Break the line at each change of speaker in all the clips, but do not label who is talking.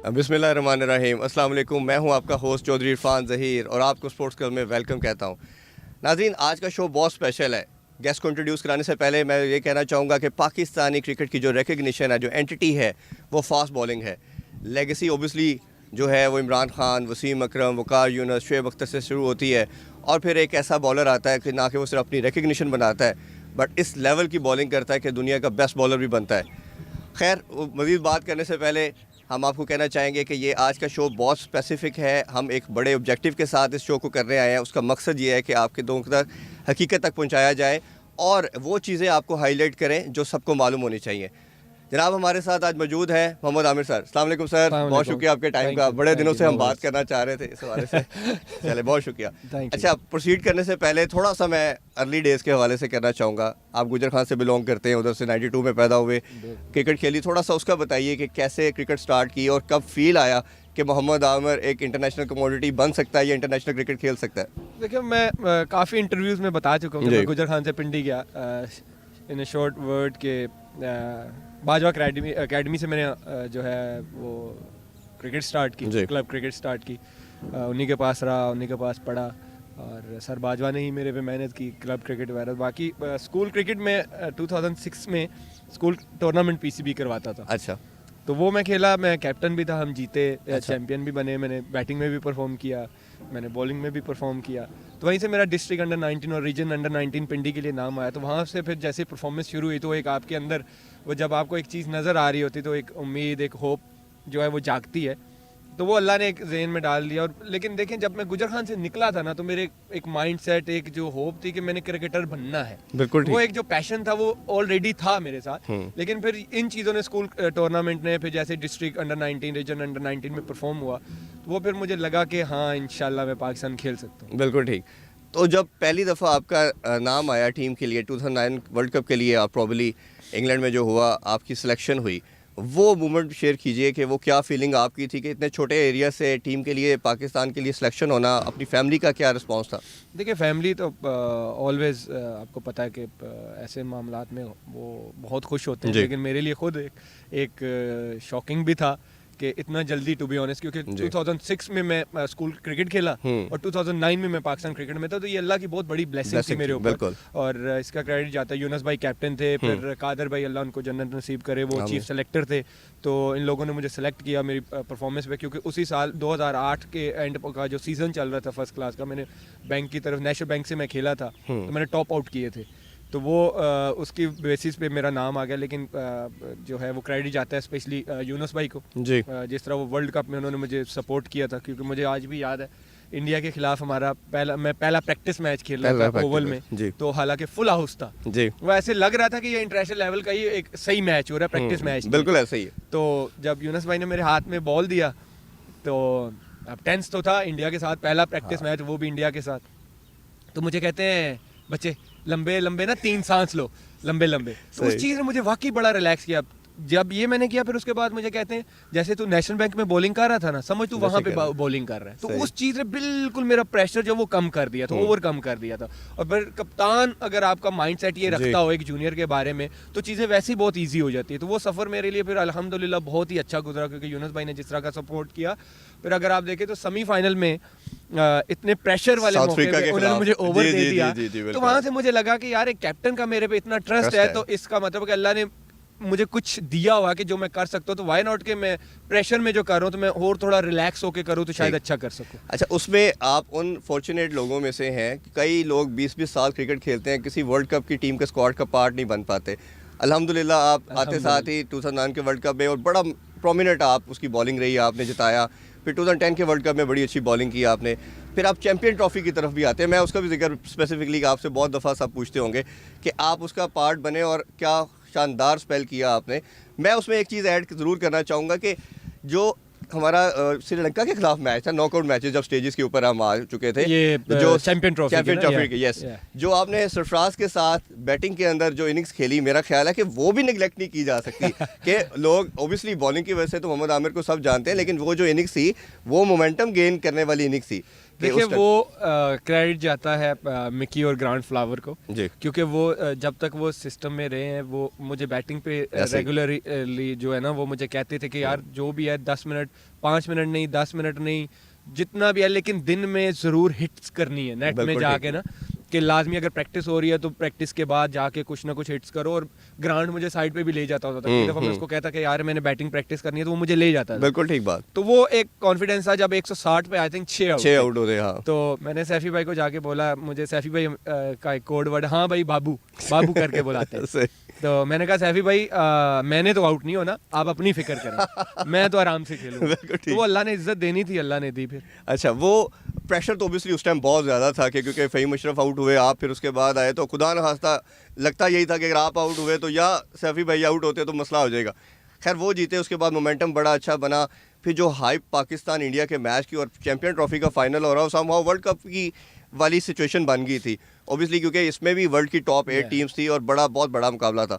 बिस्मिल्लाहिर्रहमानिर्रहीम। अस्सलाम वालेकुम। मैं हूं आपका होस्ट चौधरी इरफान ज़हीर और आपको स्पोर्ट्स क्लब में वेलकम कहता हूं। नाज़रीन, आज का शो बहुत स्पेशल है। गेस्ट को इंट्रोड्यूस कराने से पहले मैं ये कहना चाहूँगा कि पाकिस्तानी क्रिकेट की जो रिकग्निशन है, जो एंटिटी है, वो फास्ट बॉलिंग है। लेगेसी ओबियसली जो है वो इमरान खान, वसीम अकरम, वकार यूनुस, शुएब अख्तर से शुरू होती है और फिर एक ऐसा बॉलर आता है कि ना कि वो सिर्फ अपनी रिकग्निशन बनाता है बट इस लेवल की बॉलिंग करता है कि दुनिया का बेस्ट बॉलर भी बनता है। खैर, मज़ीद बात करने से पहले हम आपको कहना चाहेंगे कि ये आज का शो बहुत स्पेसिफ़िक है। हम एक बड़े ऑब्जेक्टिव के साथ इस शो को करने आए हैं। उसका मकसद ये है कि आपके दोनों तक हकीकत तक पहुंचाया जाए और वो चीज़ें आपको हाईलाइट करें जो सबको मालूम होनी चाहिए। जनाब, हमारे साथ आज मौजूद हैं मोहम्मद आमिर सर। अस्सलाम वालेकुम सर, बहुत शुक्रिया आपके टाइम का। बड़े दिनों से हम बात करना चाह रहे थे इस हवाले से। चले, बहुत शुक्रिया। अच्छा, प्रोसीड करने से पहले थोड़ा सा मैं अर्ली डेज़ के हवाले से करना चाहूँगा। आप गुजर खान से बिलोंग करते हैं, उधर से 92 में पैदा हुए, क्रिकेट खेली। थोड़ा सा उसका बताइए कि कैसे क्रिकेट स्टार्ट की और कब फील आया कि मोहम्मद आमिर एक इंटरनेशनल कमोडिटी बन सकता है या इंटरनेशनल क्रिकेट खेल सकता है।
देखिए, मैं काफ़ी इंटरव्यूज़ में बता चुका हूँ कि मैं गुजर खान से पिंडी गया इन ए शॉर्ट वर्ड के बाजवा अकेडमी से मैंने जो है वो क्रिकेट स्टार्ट की, क्लब क्रिकेट स्टार्ट की। उन्हीं के पास रहा, उन्हीं के पास पढ़ा और सर बाजवा ने ही मेरे पे मेहनत की, क्लब क्रिकेट वगैरह। बाकी स्कूल क्रिकेट में 2006 में स्कूल टूर्नामेंट पीसीबी करवाता था।
अच्छा,
तो वो मैं खेला, मैं कैप्टन भी था, हम जीते, चैम्पियन भी बने। मैंने बैटिंग में भी परफॉर्म किया, मैंने बॉलिंग में भी परफॉर्म किया। तो वहीं से मेरा डिस्ट्रिक्ट अंडर 19 और रीजन अंडर 19 पिंडी के लिए नाम आया। तो वहाँ से फिर जैसे परफॉर्मेंस शुरू हुई तो एक आपके अंदर वो, जब आपको एक चीज़ नज़र आ रही होती तो एक उम्मीद, एक होप जो है वो जागती है। तो वो अल्लाह ने एक ज़हन में डाल दिया। और लेकिन देखें, जब मैं गुजर खान से निकला था ना, तो मेरे एक माइंड सेट, एक जो होप थी कि मैंने क्रिकेटर बनना है।
बिल्कुल,
वो एक जो पैशन था वो ऑलरेडी था मेरे साथ। लेकिन फिर इन चीज़ों ने, स्कूल टूर्नामेंट ने, फिर जैसे डिस्ट्रिक्ट अंडर 19, रीजन अंडर 19 में परफॉर्म हुआ, तो वो फिर मुझे लगा कि हाँ, इंशाल्लाह मैं पाकिस्तान खेल सकता हूँ।
बिल्कुल ठीक। तो जब पहली दफ़ा आपका नाम आया टीम के लिए 2009 वर्ल्ड कप के लिए, आप प्रॉब्ली इंग्लैंड में जो हुआ, आपकी सिलेक्शन हुई, वो मोमेंट शेयर कीजिए कि वो क्या फीलिंग आपकी थी कि इतने छोटे एरिया से टीम के लिए, पाकिस्तान के लिए सिलेक्शन होना। अपनी फैमिली का क्या रिस्पांस था? देखिए,
फैमिली तो ऑलवेज़ आपको पता है कि ऐसे मामलात में वो बहुत खुश होते हैं, लेकिन मेरे लिए खुद एक शॉकिंग भी था कि इतना जल्दी, टू बी ऑनेस्ट, क्योंकि 2006 में मैं स्कूल क्रिकेट खेला और 2009 में मैं पाकिस्तान क्रिकेट में था। तो ये अल्लाह की बहुत बड़ी ब्लेसिंग थी मेरे ऊपर और इसका क्रेडिट जाता है। यूनुस भाई कैप्टन थे, फिर कादर भाई, अल्लाह उनको जन्नत नसीब करे, वो चीफ सेलेक्टर थे। तो इन लोगों ने मुझे सेलेक्ट किया मेरी परफॉर्मेंस पे, क्योंकि उसी साल 2008 के एंड का जो सीज़न चल रहा था फर्स्ट क्लास का, मैंने बैंक की तरफ, नेशनल बैंक से मैं खेला था, तो मैंने टॉप आउट किए थे। तो वो उसकी बेसिस पे मेरा नाम आ गया। लेकिन जो है वो क्रेडिट जाता है स्पेशली यूनुस भाई को जी। जिस तरह वो वर्ल्ड कप में उन्होंने मुझे सपोर्ट किया था, क्योंकि मुझे आज भी याद है इंडिया के खिलाफ हमारा पहला प्रैक्टिस मैच खेल रहा था ओवल में, तो हालांकि फुल हाउस था जी। वो ऐसे लग रहा था कि ये इंटरनेशनल लेवल का ही एक सही मैच हो रहा है, प्रैक्टिस मैच,
बिल्कुल ऐसा ही है।
तो जब यूनुस भाई ने मेरे हाथ में बॉल दिया, तो अब टेंस तो था इंडिया के साथ, पहला प्रैक्टिस मैच, वो भी इंडिया के साथ। तो मुझे कहते हैं, बच्चे लंबे लंबे ना 3 सांस लो, लंबे लंबे। तो उस चीज़ ने मुझे वाकई बड़ा रिलैक्स किया। जब ये मैंने किया, फिर उसके बाद मुझे कहते हैं, जैसे तू नेशनल बैंक में बॉलिंग कर रहा था ना, समझ तू वहाँ पे बॉलिंग कर रहा है। तो उस चीज़ ने बिल्कुल मेरा प्रेशर जो वो कम कर दिया था, ओवर कम कर दिया था। और फिर कप्तान अगर आपका माइंड सेट ये रखता हो एक जूनियर के बारे में, तो चीज़ें वैसे ही बहुत ईजी हो जाती है। तो वो सफ़र मेरे लिए फिर अल्हम्दुलिल्लाह बहुत ही अच्छा गुजरा, क्योंकि यूनुस भाई ने जिस तरह का सपोर्ट किया। फिर अगर आप देखें तो सेमीफाइनल में इतने प्रेशर वाले मौके पे उन्होंने मुझे ओवर दे दिया, तो वहाँ से मुझे लगा कि यार एक कैप्टन का मेरे पे इतना ट्रस्ट है, तो इसका मतलब कि अल्लाह ने मुझे कुछ दिया हुआ कि जो मैं कर सकता हूँ। तो वाई नॉट के मैं प्रेशर में जो कर रहा हूँ, तो मैं और थोड़ा रिलैक्स होकर करूँ तो शायद अच्छा कर सकूँ।
अच्छा, उसमें आप उन फॉर्चुनेट लोगों में से हैं। कई लोग 20-20 साल क्रिकेट खेलते हैं, किसी वर्ल्ड कप की टीम के स्क्वाड का पार्ट नहीं बन पाते। अल्हम्दुलिल्लाह आप आते साथ ही 2009 के वर्ल्ड कप में, और बड़ा प्रोमिनेंट आप उसकी बॉलिंग रही, आपने जिताया। फिर 2010 के वर्ल्ड कप में बड़ी अच्छी बॉलिंग की आपने। फिर आप चैंपियन ट्रॉफी की तरफ भी आते हैं। मैं उसका भी जिक्र स्पेसिफिकली आपसे बहुत दफ़ा सब पूछते होंगे कि आप उसका पार्ट बने और क्या शानदार स्पेल किया आपने। मैं उसमें एक चीज़ ऐड ज़रूर करना चाहूँगा कि जो हमारा श्रीलंका के खिलाफ मैच था, नॉकआउट मैचेस जब स्टेजेस के ऊपर हम आ चुके थे,
ये जो चैंपियन ट्रॉफी
के, यस, जो आपने सरफराज के साथ बैटिंग के अंदर जो इनिंग्स खेली, मेरा ख्याल है कि वो भी निगलेक्ट नहीं की जा सकती। कि लोग ओबियसली बॉलिंग की वजह से तो मोहम्मद आमिर को सब जानते हैं, लेकिन वो जो इनिंग्स थी वो मोमेंटम गेन करने वाली इनिंग्स थी।
देखिए वो क्रेडिट जाता है मिकी और ग्रांट फ्लावर को
जी।
क्योंकि वो जब तक वो सिस्टम में रहे हैं वो मुझे बैटिंग पे रेगुलरली जो है ना वो मुझे कहते थे कि यार जो भी है 10 मिनट 5 मिनट नहीं 10 मिनट नहीं जितना भी है लेकिन दिन में ज़रूर हिट्स करनी है नेट में जाके ना कि लाजमी अगर प्रैक्टिस हो रही है तो प्रैक्टिस के बाद जाके कुछ ना कुछ हिट्स करो। और ग्राउंड मुझे साइड पे भी ले जाता होता था, कई दफा मैं उसको कहता कि यार मैंने बैटिंग प्रैक्टिस करनी है तो वो मुझे ले जाता था।
बिल्कुल ठीक बात।
तो वो एक कॉन्फिडेंस था जब 160 पे आई थिंक 6
आउट होते। हाँ।
तो मैंने सैफी भाई को जाके बोला, मुझे सैफी भाई का एक कोड वर्ड हाँ भाई बाबू बाबू करके बुलाते हैं तो मैंने कहा सैफी भाई मैंने तो आउट नहीं होना, आप अपनी फिक्र करें, मैं तो आराम से खेलूंगा। तो वो अल्लाह ने इज्जत देनी थी, अल्लाह ने दी फिर।
अच्छा, वो प्रेशर तो ऑब्वियसली उस टाइम बहुत ज़्यादा था कि क्योंकि फ़हीम अशरफ आउट हुए, आप फिर उसके बाद आए, तो खुदा न खास्ता लगता यही था कि अगर आप आउट हुए तो या सैफी भाई आउट होते तो मसला हो जाएगा। खैर वो जीते, उसके बाद मोमेंटम बड़ा अच्छा बना। फिर जो हाइप पाकिस्तान इंडिया के मैच की और चैम्पियन ट्रॉफी का फाइनल हो रहा हो, समहाउ वर्ल्ड कप की वाली सिचुएशन बन गई थी ऑब्वियसली, क्योंकि इसमें भी वर्ल्ड की टॉप 8 टीम्स थी और बहुत बड़ा मुकाबला था।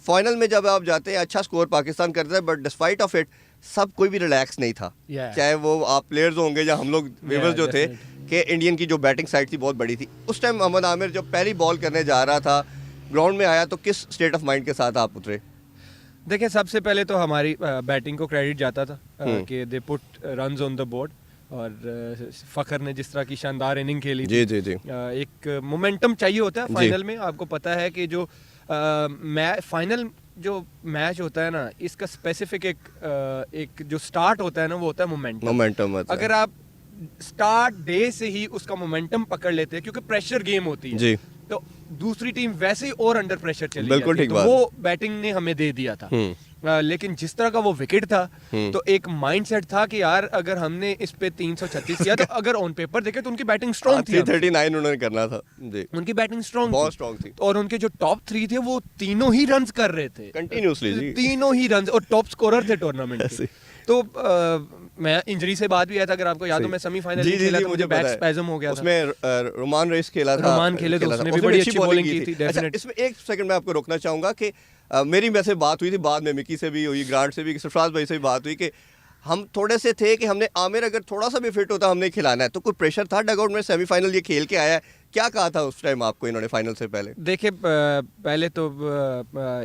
फाइनल में जब आप जाते हैं, अच्छा स्कोर पाकिस्तान करता है, बट डिस्पाइट ऑफ इट सब कोई भी रिलैक्स नहीं था। चाहे वो आप प्लेयर्स होंगे या हम लोग व्यूअर्स जो थे, कि इंडियन की जो बैटिंग साइड थी बहुत बड़ी थी। उस टाइम मोहम्मद आमिर जब पहली बॉल करने जा रहा था, ग्राउंड में आया, तो किस स्टेट ऑफ माइंड के साथ आप उतरे?
देखिए सबसे पहले तो हमारी बैटिंग को क्रेडिट जाता था कि they put runs on the board, और फ़खर ने जिस तरह की शानदार इनिंग खेली थी। जी। एक मोमेंटम चाहिए होता है फाइनल में। आपको पता है कि जो फाइनल जो मैच होता है ना, इसका स्पेसिफिक एक जो स्टार्ट होता है ना, वो होता है मोमेंटम। अगर आप स्टार्ट डे से ही उसका मोमेंटम पकड़ लेते हैं, क्योंकि प्रेशर गेम होती है जी, तो दूसरी टीम वैसे ही और अंडर प्रेशर चली जाती है। तो वो बैटिंग ने हमें दे दिया था। लेकिन जिस तरह का वो विकेट था, तो एक माइंडसेट था कि यार अगर हमने इस पे 336 किया तो अगर ऑन पेपर देखे तो उनकी बैटिंग स्ट्रांग थी।
339 उन्होंने करना था जी।
उनकी बैटिंग स्ट्रांग
बहुत स्ट्रांग थी,
और उनके जो टॉप 3 थे वो तीनों ही रन्स कर रहे थे
कंटिन्यूअसली जी।
तीनों ही रन्स, और टॉप स्कोरर थे टूर्नामेंट के। तो मैं इंजरी से बाद भी आया था, अगर आपको याद हो, मैं सेमीफाइनल में खेला था, मुझे बैक स्पैज़म हो गया था।
उसमें रोमान रेस खेला था,
रोमान खेले तो उसने भी बड़ी अच्छी बॉलिंग की थी।
अच्छा, इसमें एक सेकंड में आपको रोकना चाहूंगा कि मेरी वैसे बात हुई थी बाद में, मिकी से भी हुई, ग्रांट से भी, सरफराज भाई से भी बात हुई कि हम थोड़े से थे कि हमने आमिर अगर थोड़ा सा भी फिट होता हमने खिलाना है, तो कोई प्रेशर था डगआउट में? सेमीफाइनल ये खेल के आया है, क्या कहा था उस टाइम आपको इन्होंने फाइनल से पहले?
देखिए पहले तो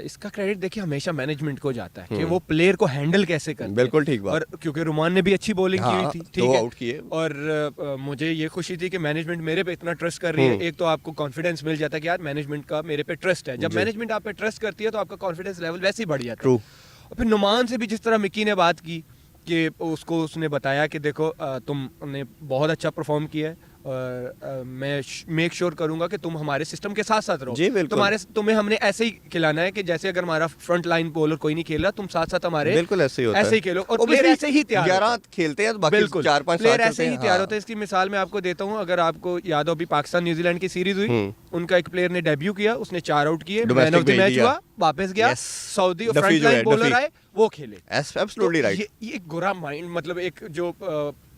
इसका क्रेडिट देखिए हमेशा मैनेजमेंट को जाता है कि वो प्लेयर को हैंडल कैसे करते हैं।
बिल्कुल ठीक बात।
और क्योंकि रुमान ने भी अच्छी बॉलिंग की हुई थी, ठीक है,
आउट किए,
और मुझे ये खुशी थी कि मैनेजमेंट मेरे पे इतना ट्रस्ट कर रही है। एक तो आपको कॉन्फिडेंस मिल जाता है कि यार मैनेजमेंट का मेरे पे ट्रस्ट है। जब मैनेजमेंट आप पे ट्रस्ट करती है तो आपका कॉन्फिडेंस लेवल वैसे ही बढ़ जाता है। और फिर नुमान से भी जिस तरह मिकी ने बात की कि उसने बताया कि देखो तुमने बहुत अच्छा परफॉर्म किया है, और मैं मेक श्योर करूंगा कि तुम हमारे सिस्टम के साथ साथ रहो। तुम्हें हमने ऐसे ही खिलाना है कि जैसे अगर हमारा फ्रंट लाइन बॉलर कोई नहीं खेल रहा, तुम साथ साथ हमारे
बिल्कुल ऐसे ही
खेलो। और प्लेयर ऐसे ही तैयार
11 खेलते हैं, बाकी 4-5
प्लेयर ऐसे ही तैयार होते हैं। इसकी मिसाल मैं आपको देता हूँ, अगर आपको याद हो, अभी पाकिस्तान न्यूजीलैंड की सीरीज हुई, उनका एक प्लेयर ने डेब्यू किया, उसने 4 आउट किए, मैन ऑफ द मैच हुआ, वापस गया, सऊदी और फ्रंट लाइन बॉलर आए, वो खेले।
Absolutely right.
ये एक गोरा माइंड, मतलब एक जो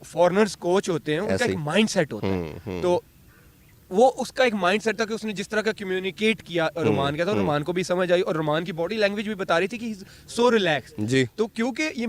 फॉरेनर्स कोच होते हैं उनका एक माइंडसेट होता है। तो वो उसका एक माइंडसेट था कि उसने जिस तरह का कम्युनिकेट किया रुमान का, तो रुमान को भी समझ आई, और रुमान की बॉडी लैंग्वेज भी बता रही थी कि सो रिलैक्स जी। तो क्योंकि ये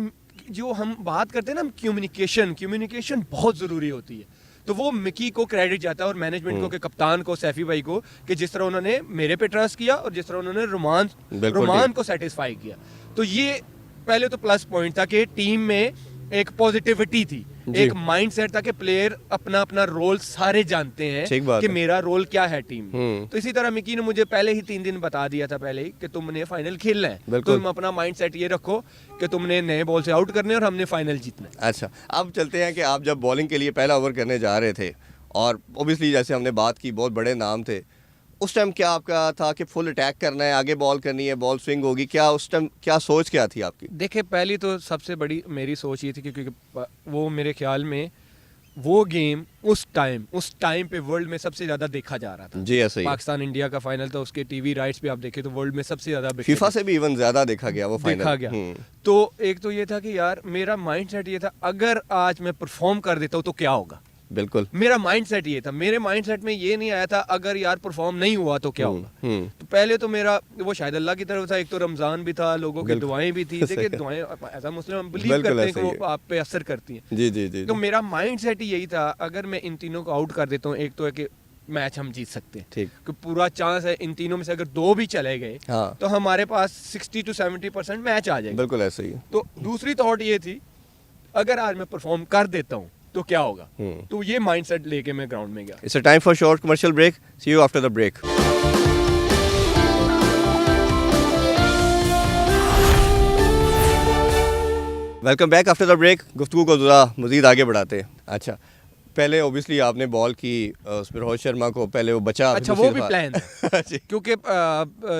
जो हम बात करते हैं ना, कम्युनिकेशन बहुत जरूरी होती है। तो वो मिकी को क्रेडिट जाता है, और मैनेजमेंट को, के कप्तान को, सैफी भाई को, कि जिस तरह उन्होंने मेरे पे ट्रस्ट किया और जिस तरह उन्होंने रुमान को सेटिस्फाई किया। तो ये पहले तो प्लस पॉइंट था कि टीम में एक पॉजिटिविटी थी, एक माइंडसेट था कि प्लेयर अपना अपना रोल सारे जानते हैं कि मेरा रोल क्या है टीम में। तो इसी तरह मिकी ने मुझे पहले ही 3 दिन बता दिया था पहले ही कि तुमने फाइनल खेलना है, तो तुम अपना माइंडसेट ये रखो कि तुमने नए बॉल से आउट करने और हमने फाइनल जीतना है।
अच्छा, अब चलते हैं कि आप जब बॉलिंग के लिए पहला ओवर करने जा रहे थे, और ओबियसली जैसे हमने बात की बहुत बड़े नाम थे, उस टाइम क्या आपका था कि फुल अटैक करना है, आगे बॉल करनी है, बॉल स्विंग होगी, क्या उस टाइम क्या सोच क्या थी आपकी?
देखिए पहली तो सबसे बड़ी मेरी सोच ये थी क्योंकि वो मेरे ख्याल में वो गेम उस टाइम पे वर्ल्ड में सबसे ज्यादा देखा जा रहा था
जी। ऐसे ही
पाकिस्तान इंडिया का फाइनल था, उसके टीवी राइट्स पे आप देखें तो वर्ल्ड में सबसे ज्यादा
फीफा से भी इवन ज्यादा देखा गया वो फाइनल,
देखा गया। तो एक तो ये था कि यार मेरा माइंडसेट ये था, अगर आज मैं परफॉर्म कर देता हूँ तो क्या होगा,
बिल्कुल।
मेरा माइंडसेट ये था, मेरे माइंडसेट में ये नहीं आया था अगर यार परफॉर्म नहीं हुआ तो क्या होगा। तो पहले तो मेरा वो शायद अल्लाह की तरफ था, एक तो रमजान भी था, लोगों की दुआएं भी थी। देखिए दुआएं एज अ मुस्लिम हम बिलीव करते हैं कि वो आप पे असर करती हैं।
जी जी जी।
तो मेरा माइंडसेट ही यही था, अगर मैं इन तीनों को आउट कर देता हूँ, एक तो है कि मैच हम जीत सकते हैं,
ठीक,
कि पूरा चांस है इन तीनों में से अगर 2 भी चले गए
हाँ,
तो हमारे पास 60 to 70% मैच आ जाएगा।
बिल्कुल ऐसे ही।
तो दूसरी थॉट ये थी, अगर आज मैं परफॉर्म कर देता हूँ तो क्या होगा। तो ये माइंडसेट लेके मैं ग्राउंड में गया।
It's a time for short commercial break, see you after the break. Welcome back after the break. गुफ्तगू को ज़रा मज़ीद आगे बढ़ाते हैं। अच्छा, पहले ओबियसली आपने बॉल की उसमें रोहित शर्मा को, पहले वो बचा।
अच्छा, वो भी प्लान था
जी।
क्योंकि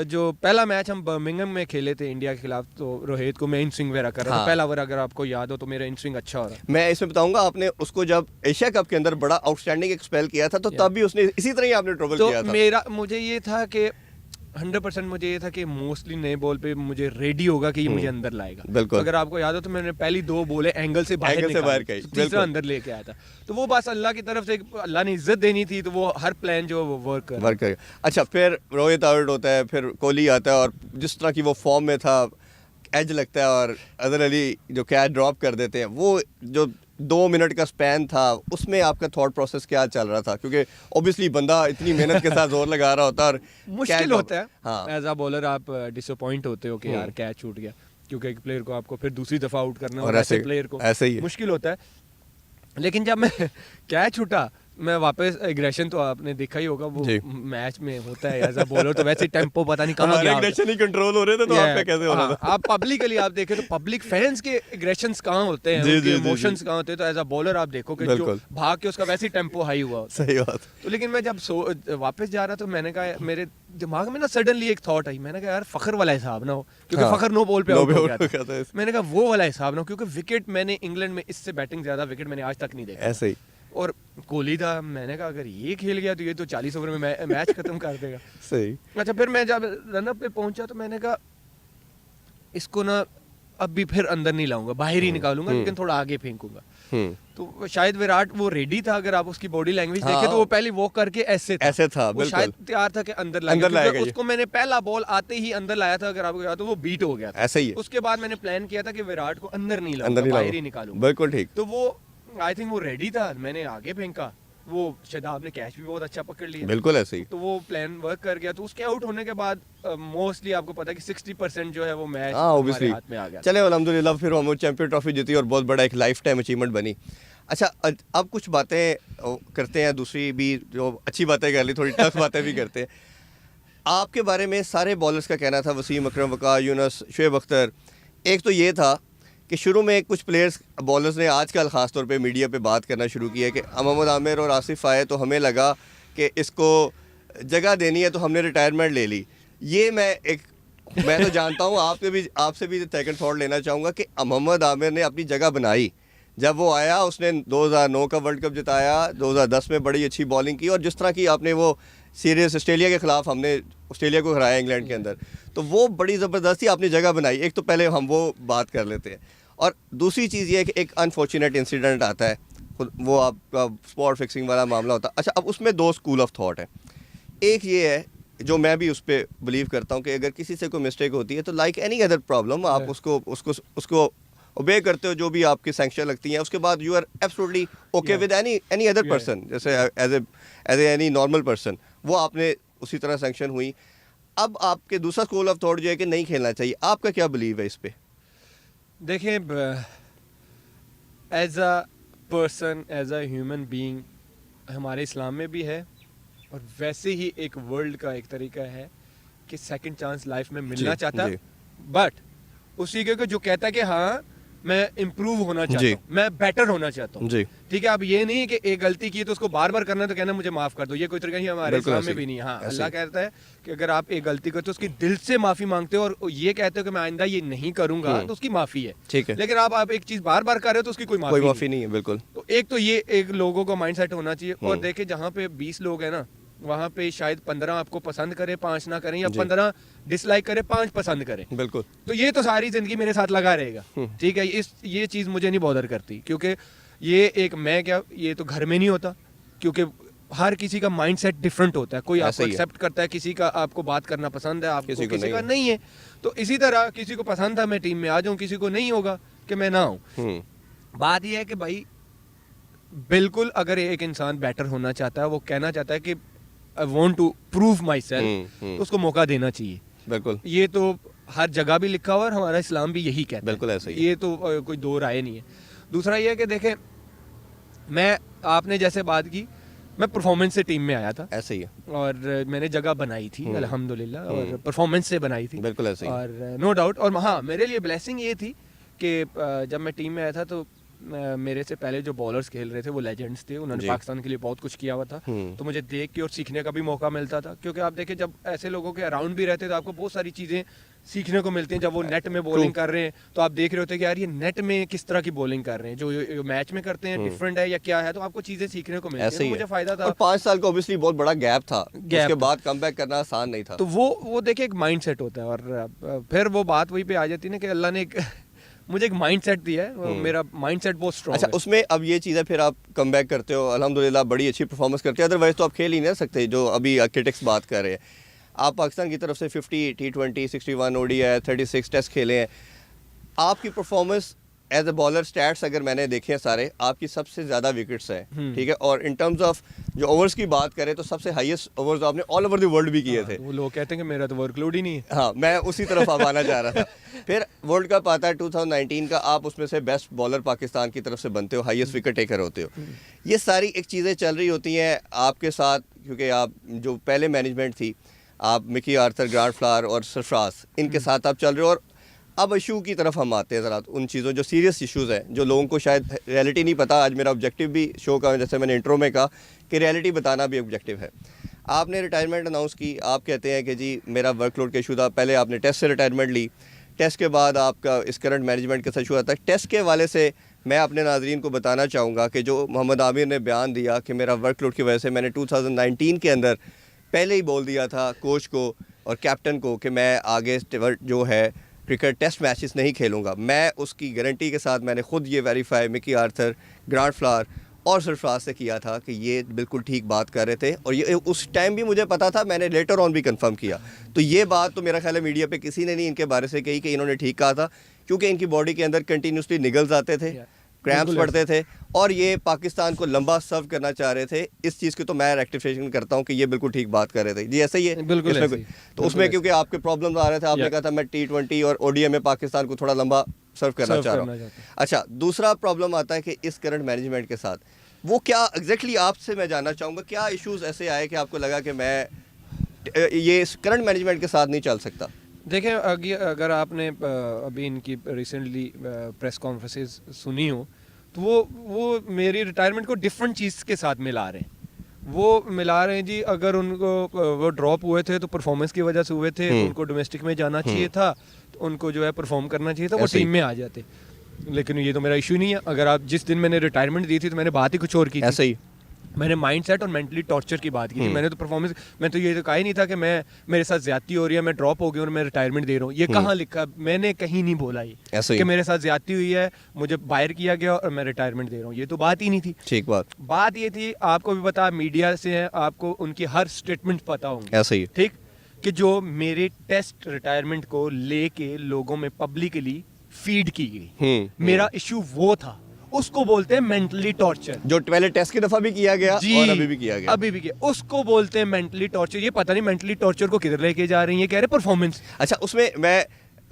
जो पहला मैच हम बर्मिंघम में खेले थे इंडिया के खिलाफ, तो रोहित को मैं इन स्विंग वगैरह कर रहा था। पहला ओवर अगर आपको याद हो तो मेरा इन स्विंग अच्छा हो रहा है।
मैं इसमें बताऊंगा, आपने उसको जब एशिया कप के अंदर बड़ा आउटस्टैंडिंग एक्सपेल किया था, तो तब भी उसने इसी तरह ही आपने ट्रबल किया था।
मुझे ये था कि 100% मुझे ये था कि मोस्टली नए बॉल पे मुझे रेडी होगा कि ये मुझे अंदर लाएगा।
बिल्कुल।
अगर आपको याद हो तो मैंने पहली 2 बॉलें एंगल से बाहर
गई,
तीसरा अंदर लेके आया था। तो वो बस अल्लाह की तरफ से अल्लाह ने इज्जत देनी थी, तो वो हर प्लान जो वो वर्क कर।
अच्छा, फिर रोहित आउट होता है, फिर कोहली आता है, और जिस तरह की वो फॉर्म में था, एज लगता है, और अजहर अली जो कैच ड्रॉप कर देते हैं, वो जो 2 मिनट का स्पैन था, उसमें आपका थॉट प्रोसेस क्या चल रहा था? क्योंकि ऑब्वियसली बंदा इतनी मेहनत के साथ जोर लगा रहा होता है और
मुश्किल होता है।
हाँ,
एज अ बॉलर आप डिसअपॉइंट होते हो कि यार कैच छूट गया, क्योंकि एक प्लेयर को आपको फिर दूसरी दफा आउट करना, और ऐसे प्लेयर को
ऐसे ही
मुश्किल होता है। लेकिन जब मैं कैच छूटा, मैं वापस एग्रेशन तो आपने देखा ही होगा, वो मैच में होता है एज अ बॉलर, तो वैसे टेम्पो पता नहीं कहां गया,
एग्रेशन ही कंट्रोल हो रहे थे, तो आपका कैसे हो रहा था?
आप पब्लिकली आप देखें तो पब्लिक फैंस के एग्रेशंस कहां होते हैं, उनके इमोशंस कहां होते हैं, तो एज अ बॉलर आप देखो कि जो भाग के उसका वैसे ही टेम्पो हाई हुआ।
सही बात।
तो लेकिन मैं जब वापस जा रहा था, तो मैंने कहा, मेरे दिमाग में ना सडनली एक थॉट आई, मैंने कहा यार फखर वाला हिसाब ना हो, क्योंकि फखर नो बॉल पे आउट हो गया था। मैंने कहा वो वाला हिसाब ना हो, क्योंकि विकेट मैंने इंग्लैंड में इससे बैटिंग ज्यादा विकेट मैंने आज तक नहीं देखा।
ऐसे ही।
और कोहली था, मैंने कहा अगर ये खेल गया तो ये तो 40 ओवर में मैच खत्म कर देगा।
सही।
अच्छा, फिर मैं जब रनअप पे पहुंचा तो मैंने कहा इसको ना अब भी फिर अंदर नहीं लाऊंगा, बाहर ही निकालूंगा, लेकिन थोड़ा आगे फेंकूंगा। तो शायद विराट वो रेडी था, अगर आप उसकी बॉडी लैंग्वेज देखें तो वो पहले वॉक करके ऐसे था, वो शायद तैयार था कि अंदर लाएगा। उसको मैंने पहला बॉल आते ही अंदर लाया था, अगर आपको याद हो, तो वो बीट हो गया था।
ऐसे ही।
उसके बाद मैंने प्लान किया था कि विराट को अंदर नहीं लाऊंगा, बाहर ही निकालूंगा।
बिल्कुल ठीक।
तो वो आई थिंक वो रेडी था, मैंने आगे फेंका, वो शादाब ने कैच भी बहुत अच्छा पकड़ लिया।
बिल्कुल ऐसे ही।
तो वो प्लान वर्क कर गया। तो उसके आउट होने के बाद मोस्टली आपको पता है कि 60% जो है वो मैच हमारे हाथ में आ गया।
चले अल्हम्दुलिल्लाह, फिर हम चैंपियन ट्रॉफी जीती और बहुत बड़ा एक लाइफ टाइम अचीवमेंट बनी। अच्छा, अब कुछ बातें करते हैं, दूसरी भी जो अच्छी बातें कर ली, थोड़ी टफ बातें भी करते हैं। आपके बारे में सारे बॉलर्स का कहना था, वसीम अकरम, वकार यूनुस, शुएब अख्तर, एक तो ये था कि शुरू में कुछ प्लेयर्स बॉलर्स ने आजकल ख़ास तौर पे मीडिया पे बात करना शुरू किया कि मोहम्मद आमिर और आसिफ आए तो हमें लगा कि इसको जगह देनी है, तो हमने रिटायरमेंट ले ली। ये मैं तो जानता हूँ, आपसे भी सेकंड थॉट लेना चाहूँगा कि मोहम्मद आमिर ने अपनी जगह बनाई। जब वो आया, उसने 2009 का वर्ल्ड कप जिताया, 2010 में बड़ी अच्छी बॉलिंग की, और जिस तरह की आपने वो सीरीज ऑस्ट्रेलिया के खिलाफ, हमने ऑस्ट्रेलिया को हराया इंग्लैंड के अंदर, तो वो बड़ी ज़बरदस्ती आपने जगह बनाई। एक तो पहले हम वो बात कर लेते हैं, और दूसरी चीज़ ये है कि एक अनफॉर्चुनेट इंसिडेंट आता है, वो आपका स्पॉट फिक्सिंग वाला मामला होता है। अच्छा, अब उसमें 2 स्कूल ऑफ थॉट है। एक ये है, जो मैं भी उस पर बिलीव करता हूँ, कि अगर किसी से कोई मिस्टेक होती है तो लाइक एनी अदर प्रॉब्लम, आप उसको ओबे करते हो, जो भी आपकी सैंक्शन लगती हैं, उसके बाद you are absolutely okay with any other person, जैसे एज एनी नॉर्मल पर्सन, वो आपने उसी तरह सैंक्शन हुई। अब आपके दूसरा स्कूल ऑफ थॉट जो है कि नहीं खेलना चाहिए, आपका क्या बिलीव है इस पे?
देखिए, as a person, as a human being, हमारे इस्लाम में भी है, और वैसे ही एक वर्ल्ड का एक तरीका है कि सेकंड चांस लाइफ में मिलना चाहता है, बट उसी के जो कहता है कि हाँ मैं इम्प्रूव होना चाहता हूँ, मैं बेटर होना चाहता हूँ। ठीक है, अब ये नहीं है कि एक गलती की तो उसको बार बार करना, तो कहना मुझे माफ कर दो, ये कोई तरीका ही हमारे इस्लाम में भी नहीं है। हाँ, अल्लाह कहता है कि अगर आप एक गलती करते हो, उसकी दिल से माफी मांगते हो और ये कहते हो कि मैं आइंदा ये नहीं करूंगा, तो उसकी माफी है।
ठीक है।
लेकिन आप एक चीज बार बार कर रहे हो तो उसकी कोई माफी
नहीं है। बिल्कुल।
तो एक तो ये एक लोगों का माइंडसेट होना चाहिए। और देखे, जहाँ पे 20 लोग हैं ना, वहाँ पे शायद 15 आपको पसंद करे, 5 ना करें, या 15 डिसलाइक करे, 5 पसंद करें।
बिल्कुल।
तो ये तो सारी जिंदगी मेरे साथ लगा रहेगा। ठीक है, ये चीज मुझे नहीं बॉदर करती, क्योंकि ये एक मैं क्या, ये तो घर में नहीं होता, क्योंकि हर किसी का माइंडसेट डिफरेंट होता है। कोई आपको एक्सेप्ट करता है, किसी का आपको बात करना पसंद है, आपको किसी का नहीं है। तो इसी तरह किसी को पसंद था मैं टीम में आ जाऊं, किसी को नहीं होगा कि मैं ना हूं। बात यह है कि भाई बिल्कुल अगर एक इंसान बेटर होना चाहता है, वो कहना चाहता है कि I want to prove myself, तो उसको मौका देना चाहिए।
बिल्कुल,
ये तो हर जगह भी लिखा हुआ है और हमारा इस्लाम भी यही कहता है।
बिल्कुल ऐसा ही,
ये तो कोई दो राय नहीं है। दूसरा ये है कि देखें, मैं आपने जैसे बात की, मैं परफॉर्मेंस से टीम में आया था,
ऐसे ही है,
और मैंने जगह बनाई थी अल्हम्दुलिल्लाह, और परफॉर्मेंस से बनाई थी,
बिल्कुल ऐसे ही,
और नो डाउट। और हाँ, मेरे लिए ब्लेसिंग ये थी कि जब मैं टीम में आया था तो मेरे से पहले जो बॉलर्स खेल रहे थे वो लेजेंड्स थे, उन्होंने पाकिस्तान के लिए बहुत कुछ किया हुआ था, तो मुझे देख के और सीखने का भी मौका मिलता था। क्योंकि आप देखें, जब ऐसे लोगों के अराउंड भी रहते तो आपको बहुत सारी चीज़ें सीखने को मिलती हैं। जब वो नेट में बॉलिंग कर रहे हैं तो आप देख रहे होते हैं कि यार ये नेट में किस तरह की बॉलिंग कर रहे हैं, जो मैच में करते हैं डिफरेंट है या क्या है, तो आपको चीज़ें सीखने को मिलती हैं। मुझे फायदा था।
और 5 साल का ऑब्वियसली बहुत बड़ा गैप था, उसके बाद कमबैक करना आसान नहीं था।
तो वो देखिए एक माइंडसेट होता है, और फिर वो बात वही पे आ जाती है ना कि अल्लाह ने मुझे एक माइंडसेट दिया है, मेरा माइंडसेट बहुत स्ट्रांग है।
अच्छा, उसमें अब ये चीज़ है, फिर आप कम बैक करते हो, अल्हम्दुलिल्लाह बड़ी अच्छी परफॉर्मेंस करते हो, अदरवाइज तो आप खेल ही नहीं सकते। जो अभी क्रिटिक्स बात कर रहे हैं, आप पाकिस्तान की तरफ से 50 T20 61 ODI 36 टेस्ट खेले हैं, आपकी performance as a bowler, stats अगर मैंने देखे हैं सारे, आपकी सबसे ज़्यादा विकेट्स हैं, ठीक है। और इन टर्म्स ऑफ जो ओवर्स की बात करें तो सबसे हाईएस्ट ओवर्स आपने ऑल ओवर द वर्ल्ड भी किए थे।
वो लोग कहते हैं कि मेरा तो वर्कलोड ही नहीं है।
हाँ, मैं उसी तरफ अब आना चाह रहा था। फिर वर्ल्ड कप आता है 2019 का, आप उसमें से बेस्ट बॉलर पाकिस्तान की तरफ से बनते हो, हाईएस्ट विकेट टेकर होते हो। ये सारी एक चीज़ें चल रही होती हैं आपके साथ, क्योंकि आप जो पहले मैनेजमेंट थी, आप मिकी आर्थर, ग्रांट फ्लावर और सरफराज, इनके साथ आप चल रहे हो। और अब इशू की तरफ हम आते हैं ज़रा, उन चीज़ों जो सीरियस इश्यूज़ हैं, जो लोगों को शायद रियलिटी नहीं पता। आज मेरा ऑब्जेक्टिव भी शो का, जैसे मैंने इंट्रो में कहा कि रियलिटी बताना भी ऑब्जेक्टिव है। आपने रिटायरमेंट अनाउंस की, आप कहते हैं कि जी मेरा वर्कलोड का इशू था, पहले आपने टेस्ट से रिटायरमेंट ली, टेस्ट के बाद आपका इस करंट मैनेजमेंट के साथ इशू आता है। टेस्ट के हवाले से मैं अपने नाजरीन को बताना चाहूँगा कि जो मोहम्मद आमिर ने बयान दिया कि मेरा वर्कलोड की वजह से मैंने 2019 के अंदर पहले ही बोल दिया था कोच को और कैप्टन को कि मैं आगे जो है क्रिकेट टेस्ट मैचेस नहीं खेलूँगा। मैं उसकी गारंटी के साथ मैंने ख़ुद ये verify Mickey Arthur, grant flower और सरफराज से किया था कि ये बिल्कुल ठीक बात कर रहे थे, और ये उस टाइम भी मुझे पता था, मैंने लेटर ऑन भी कंफर्म किया। तो ये बात तो मेरा ख्याल है मीडिया पे किसी ने नहीं इनके बारे से कही कि इन्होंने ठीक कहा था, क्योंकि इनकी बॉडी के अंदर कंटिन्यूसली निगल्स आते थे, क्रैम्प्स पड़ते थे, और ये पाकिस्तान को लंबा सर्व करना चाह रहे थे। इस चीज़ की तो मैं रेक्टिफिकेशन करता हूँ कि ये बिल्कुल ठीक बात कर रहे थे जी, ऐसा ही है
बिल्कुल ऐसे ही।
तो उसमें क्योंकि आपके प्रॉब्लम्स आ रहे थे, आपने कहा था मैं T20 और ODI में पाकिस्तान को थोड़ा लंबा सर्व करना चाह रहा हूँ। अच्छा, दूसरा प्रॉब्लम आता है कि इस करंट मैनेजमेंट के साथ वो क्या एग्जैक्टली आपसे मैं जानना चाहूँगा, क्या इश्यूज ऐसे आए कि आपको लगा कि मैं ये करंट मैनेजमेंट के साथ नहीं चल सकता?
देखें, अगर आपने अभी इनकी रिसेंटली प्रेस कॉन्फ्रेंसेस सुनी हो, तो वो मेरी रिटायरमेंट को डिफरेंट चीज़ के साथ मिला रहे हैं। वो मिला रहे हैं जी, अगर उनको वो ड्रॉप हुए थे तो परफॉर्मेंस की वजह से हुए थे, उनको डोमेस्टिक में जाना चाहिए था, तो उनको जो है परफॉर्म करना चाहिए था, वो टीम में आ जाते। लेकिन ये तो मेरा इशू नहीं है। अगर आप जिस दिन मैंने रिटायरमेंट दी थी तो मैंने बात ही कुछ और की थी।
ऐसा ही
मैंने माइंडसेट और मेंटली टॉर्चर की बात की थी। मैंने तो परफॉर्मेंस, मैं तो ये तो कहा ही नहीं था कि मेरे साथ ज्यादती हो रही है, मैं ड्रॉप हो गया और मैं रिटायरमेंट दे रहा हूँ। ये कहाँ लिखा? मैंने कहीं नहीं बोला ये कि मेरे साथ ज्यादती हुई है, मुझे बाहर किया गया और मैं रिटायरमेंट दे रहा हूँ। ये तो बात ही नहीं थी।
ठीक
बात ये थी, आपको भी पता, मीडिया से है, आपको उनकी हर स्टेटमेंट पता होंगे,
ऐसा ही
ठीक, कि जो मेरे टेस्ट रिटायरमेंट को लेके लोगों में पब्लिकली फीड की गई, मेरा इशू वो था। उसको बोलते हैं मेंटली टॉर्चर,
जो पहले टेस्ट की दफा भी किया गया और अभी भी किया गया,
उसको बोलते हैं मेंटली टॉर्चर। ये पता नहीं मेंटली टॉर्चर को किधर लेके जा रही है, कह रहे परफॉर्मेंस।
अच्छा, उसमें मैं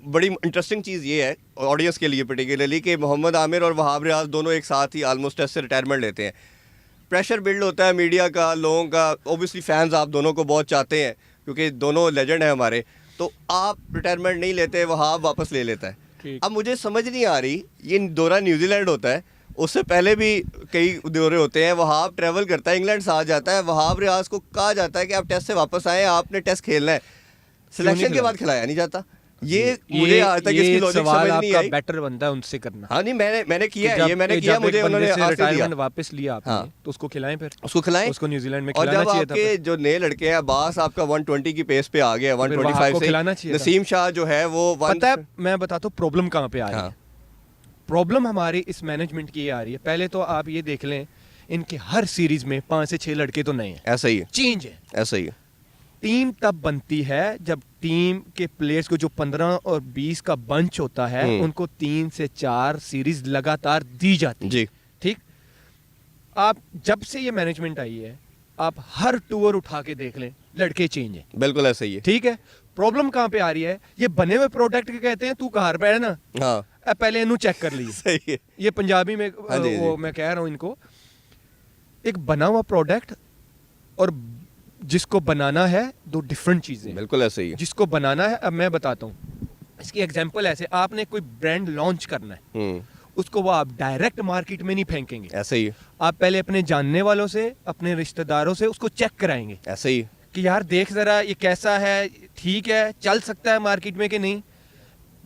बड़ी इंटरेस्टिंग चीज़ ये है ऑडियंस के लिए पर्टिकुलरली कि मोहम्मद आमिर और वहाब रियाज दोनों एक साथ ही ऑलमोस्ट टेस्ट से रिटायरमेंट लेते हैं। प्रेशर बिल्ड होता है मीडिया का, लोगों का, ओबियसली फैंस आप दोनों को बहुत चाहते हैं क्योंकि दोनों लेजेंड हैं हमारे। तो आप रिटायरमेंट नहीं लेते, वहाब वापस ले लेता है। अब मुझे समझ नहीं आ रही, ये दौरा न्यूजीलैंड होता है, उससे पहले भी कई दौरे होते हैं, वहाब ट्रैवल करता है, इंग्लैंड से आ जाता है, वहाब रियाज को कहा जाता है कि आप टेस्ट से वापस आए, आपने टेस्ट खेलना है, सिलेक्शन के बाद खिलाया नहीं जाता। ये मुझे आज तक इसकी लॉजिक समझ नहीं आई।
बेटर बनता है उनसे करना।
हाँ नहीं, मैंने किया, ये मैंने किया, मुझे उन्होंने
रिटायरमेंट वापस लिया आपने, तो उसको खिलाएं, फिर
उसको खिलाएं,
उसको न्यूजीलैंड में
और
खिलाना
जब
चाहिए था।
आपके जो नए लड़के हैं, अब्बास आपका 120 की पेस पे आ गया, 125 से, नसीम शाह जो है वो
पता है, मैं बताता हूँ प्रॉब्लम कहाँ पे आ रही है। प्रॉब्लम हमारी इस मैनेजमेंट की ये आ रही है, पहले तो आप ये देख लें इनके हर सीरीज में 5 से 6 लड़के तो नए हैं,
ऐसा ही है,
चेंज है।
ऐसा ही है।
टीम तब बनती है जब टीम के प्लेयर्स को जो 15 और 20 का बंच होता है उनको 3 से 4 सीरीज लगातार दी जाती है
जी।
ठीक। आप जब से ये मैनेजमेंट आई है आप हर टूर उठा के देख लें, लड़के चेंज है।
बिल्कुल ऐसा ही है।
ठीक है, प्रॉब्लम कहाँ पे आ रही है, ये बने हुए प्रोडक्ट के कहते हैं तू घर पे है ना,
हाँ
पहले इन्हू चेक कर लीजिए।
सही है।
ये पंजाबी में
हाँ जी,
वो
जी।
मैं कह रहा हूँ इनको, एक बना हुआ प्रोडक्ट और जिसको बनाना है दो डिफरेंट चीजें हैं।
बिल्कुल ऐसा ही है।
जिसको बनाना है, अब मैं बताता हूँ इसकी एग्जांपल ऐसे, आपने कोई ब्रांड लॉन्च करना है उसको वो आप डायरेक्ट मार्केट में नहीं फेंकेंगे,
ऐसा ही है।
आप पहले अपने जानने वालों से, अपने रिश्तेदारों से उसको चेक कराएंगे
ऐसा ही है।
कि यार देख जरा ये कैसा है, ठीक है, चल सकता है मार्केट में कि नहीं।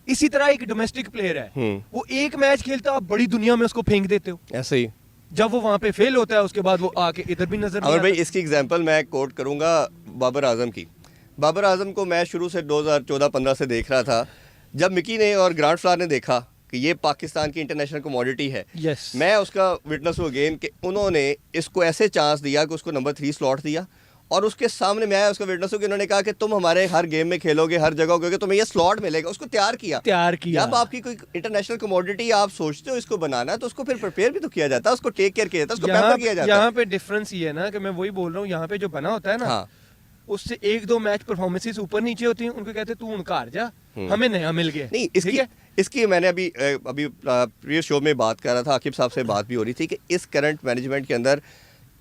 इसी तरह एक डोमेस्टिक प्लेयर है, वो एक मैच खेलता है, आप बड़ी दुनिया में उसको फेंक देते हो,
ऐसा ही।
जब वो वहां पे फेल होता है उसके बाद वो आके इधर भी नजर नहीं
अमर भाई
आता।
इसकी एग्जांपल मैं कोट करूंगा बाबर आजम की। बाबर आजम को मैं शुरू से 2014-15 से देख रहा था, जब मिकी ने और ग्रांट फ्लावर ने देखा कि ये पाकिस्तान की इंटरनेशनल कमोडिटी है,
यस
मैं उसका विटनेस हूँ अगेन कि उन्होंने इसको ऐसे चांस दिया कि उसको नंबर 3 स्लॉट दिया, और उसके सामने मैं उसका विटनेस हूँ कि उन्होंने कहा कि तुम हमारे हर गेम में खेलोगे, हर जगह होगे, तुम्हें ये स्लॉट मिलेगा। उसको तैयार किया। जब आपकी कोई इंटरनेशनल कमोडिटी आप सोचते हो इसको बनाना है तो उसको फिर प्रिपेयर भी तो किया जाता है, उसको टेक केयर किया जाता है, उसको पैम्पर किया जाता है।
यहाँ पे डिफरेंस ये है ना कि मैं वही बोल रहा हूँ, यहाँ पे जो बना होता है ना,
हाँ
उससे 1-2 मैच परफॉर्मेंसेस ऊपर नीचे होती हैं, उनको कहते हैं तू उनका हार जा, हमें नया मिल गया।
नहीं,
ठीक है,
इसकी मैंने अभी प्रीवियस शो में बात कर रहा था, आकिब साहब से बात भी हो रही थी कि इस करंट मैनेजमेंट के अंदर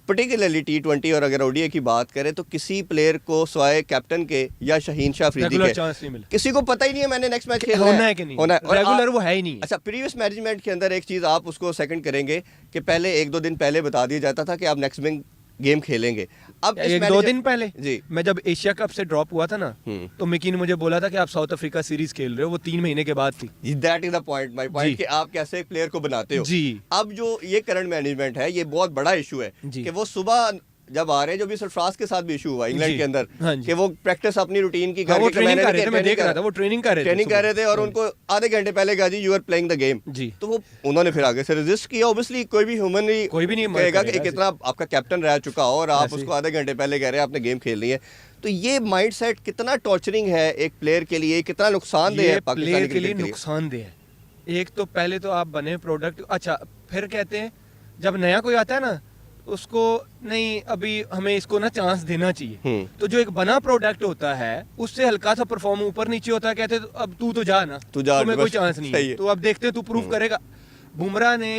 पर्टिकुलरली T20 और अगर ओडीआई की बात करें तो किसी प्लेयर को सिवाय कैप्टन के या शाहीन शाह अफरीदी
रेगुलर
के
चांस नहीं मिला,
किसी को पता ही नहीं है मैंने नेक्स्ट मैच खेलना
होना है कि नहीं,
होना है। और
रेगुलर वो है ही नहीं है।
अच्छा, प्रीवियस मैनेजमेंट के अंदर एक चीज़ आप उसको सेकंड करेंगे कि पहले 1-2 दिन पहले बता दिया जाता था कि आप नेक्स्ट गेम खेलेंगे। अब इस
1-2 दिन पहले
जी,
मैं जब एशिया कप से ड्रॉप हुआ था ना, तो मिकी ने मुझे बोला था कि आप साउथ अफ्रीका सीरीज खेल रहे हो, वो 3 महीने के बाद थी।
That is the point, my point, कि आप कैसे एक प्लेयर को बनाते हो।
जी।
अब जो ये करंट मैनेजमेंट है, ये बहुत बड़ा इशू है कि वो सुबह जब आ रहे हैं, जो भी सरफराज के साथ भी इशू हुआ इंग्लैंड के अंदर, कि वो प्रैक्टिस अपनी रूटीन की
वो ट्रेनिंग कर रहे थे, मैं देख रहा था वो ट्रेनिंग कर रहे थे
और उनको आधे घंटे पहले कहा जी you are playing the game जी, तो वो उन्होंने फिर आगे से रेजिस्ट किया। ऑब्वियसली कोई भी ह्यूमन नहीं कहेगा कि कितना आपका कैप्टन रह चुका हो और आप उसको आधे घंटे पहले कह रहे हैं आपने गेम खेलनी है। तो ये माइंडसेट कितना टॉर्चरिंग है एक प्लेयर के लिए, कितना नुकसानदेह है पाकिस्तान के लिए।
नुकसानदेह है। एक तो पहले तो आप बने प्रोडक्ट, अच्छा फिर कहते हैं जब नया कोई आता है ना उसको नहीं अभी हमें इसको ना चांस देना चाहिए, तो जो एक बना प्रोडक्ट होता है उससे हल्का सा परफॉर्म ऊपर नीचे होता है, कहते हैं अब तू तो जा ना, तुम्हें कोई चांस नहीं है, तो अब देखते हैं तू प्रूव करेगा। बुमराह ने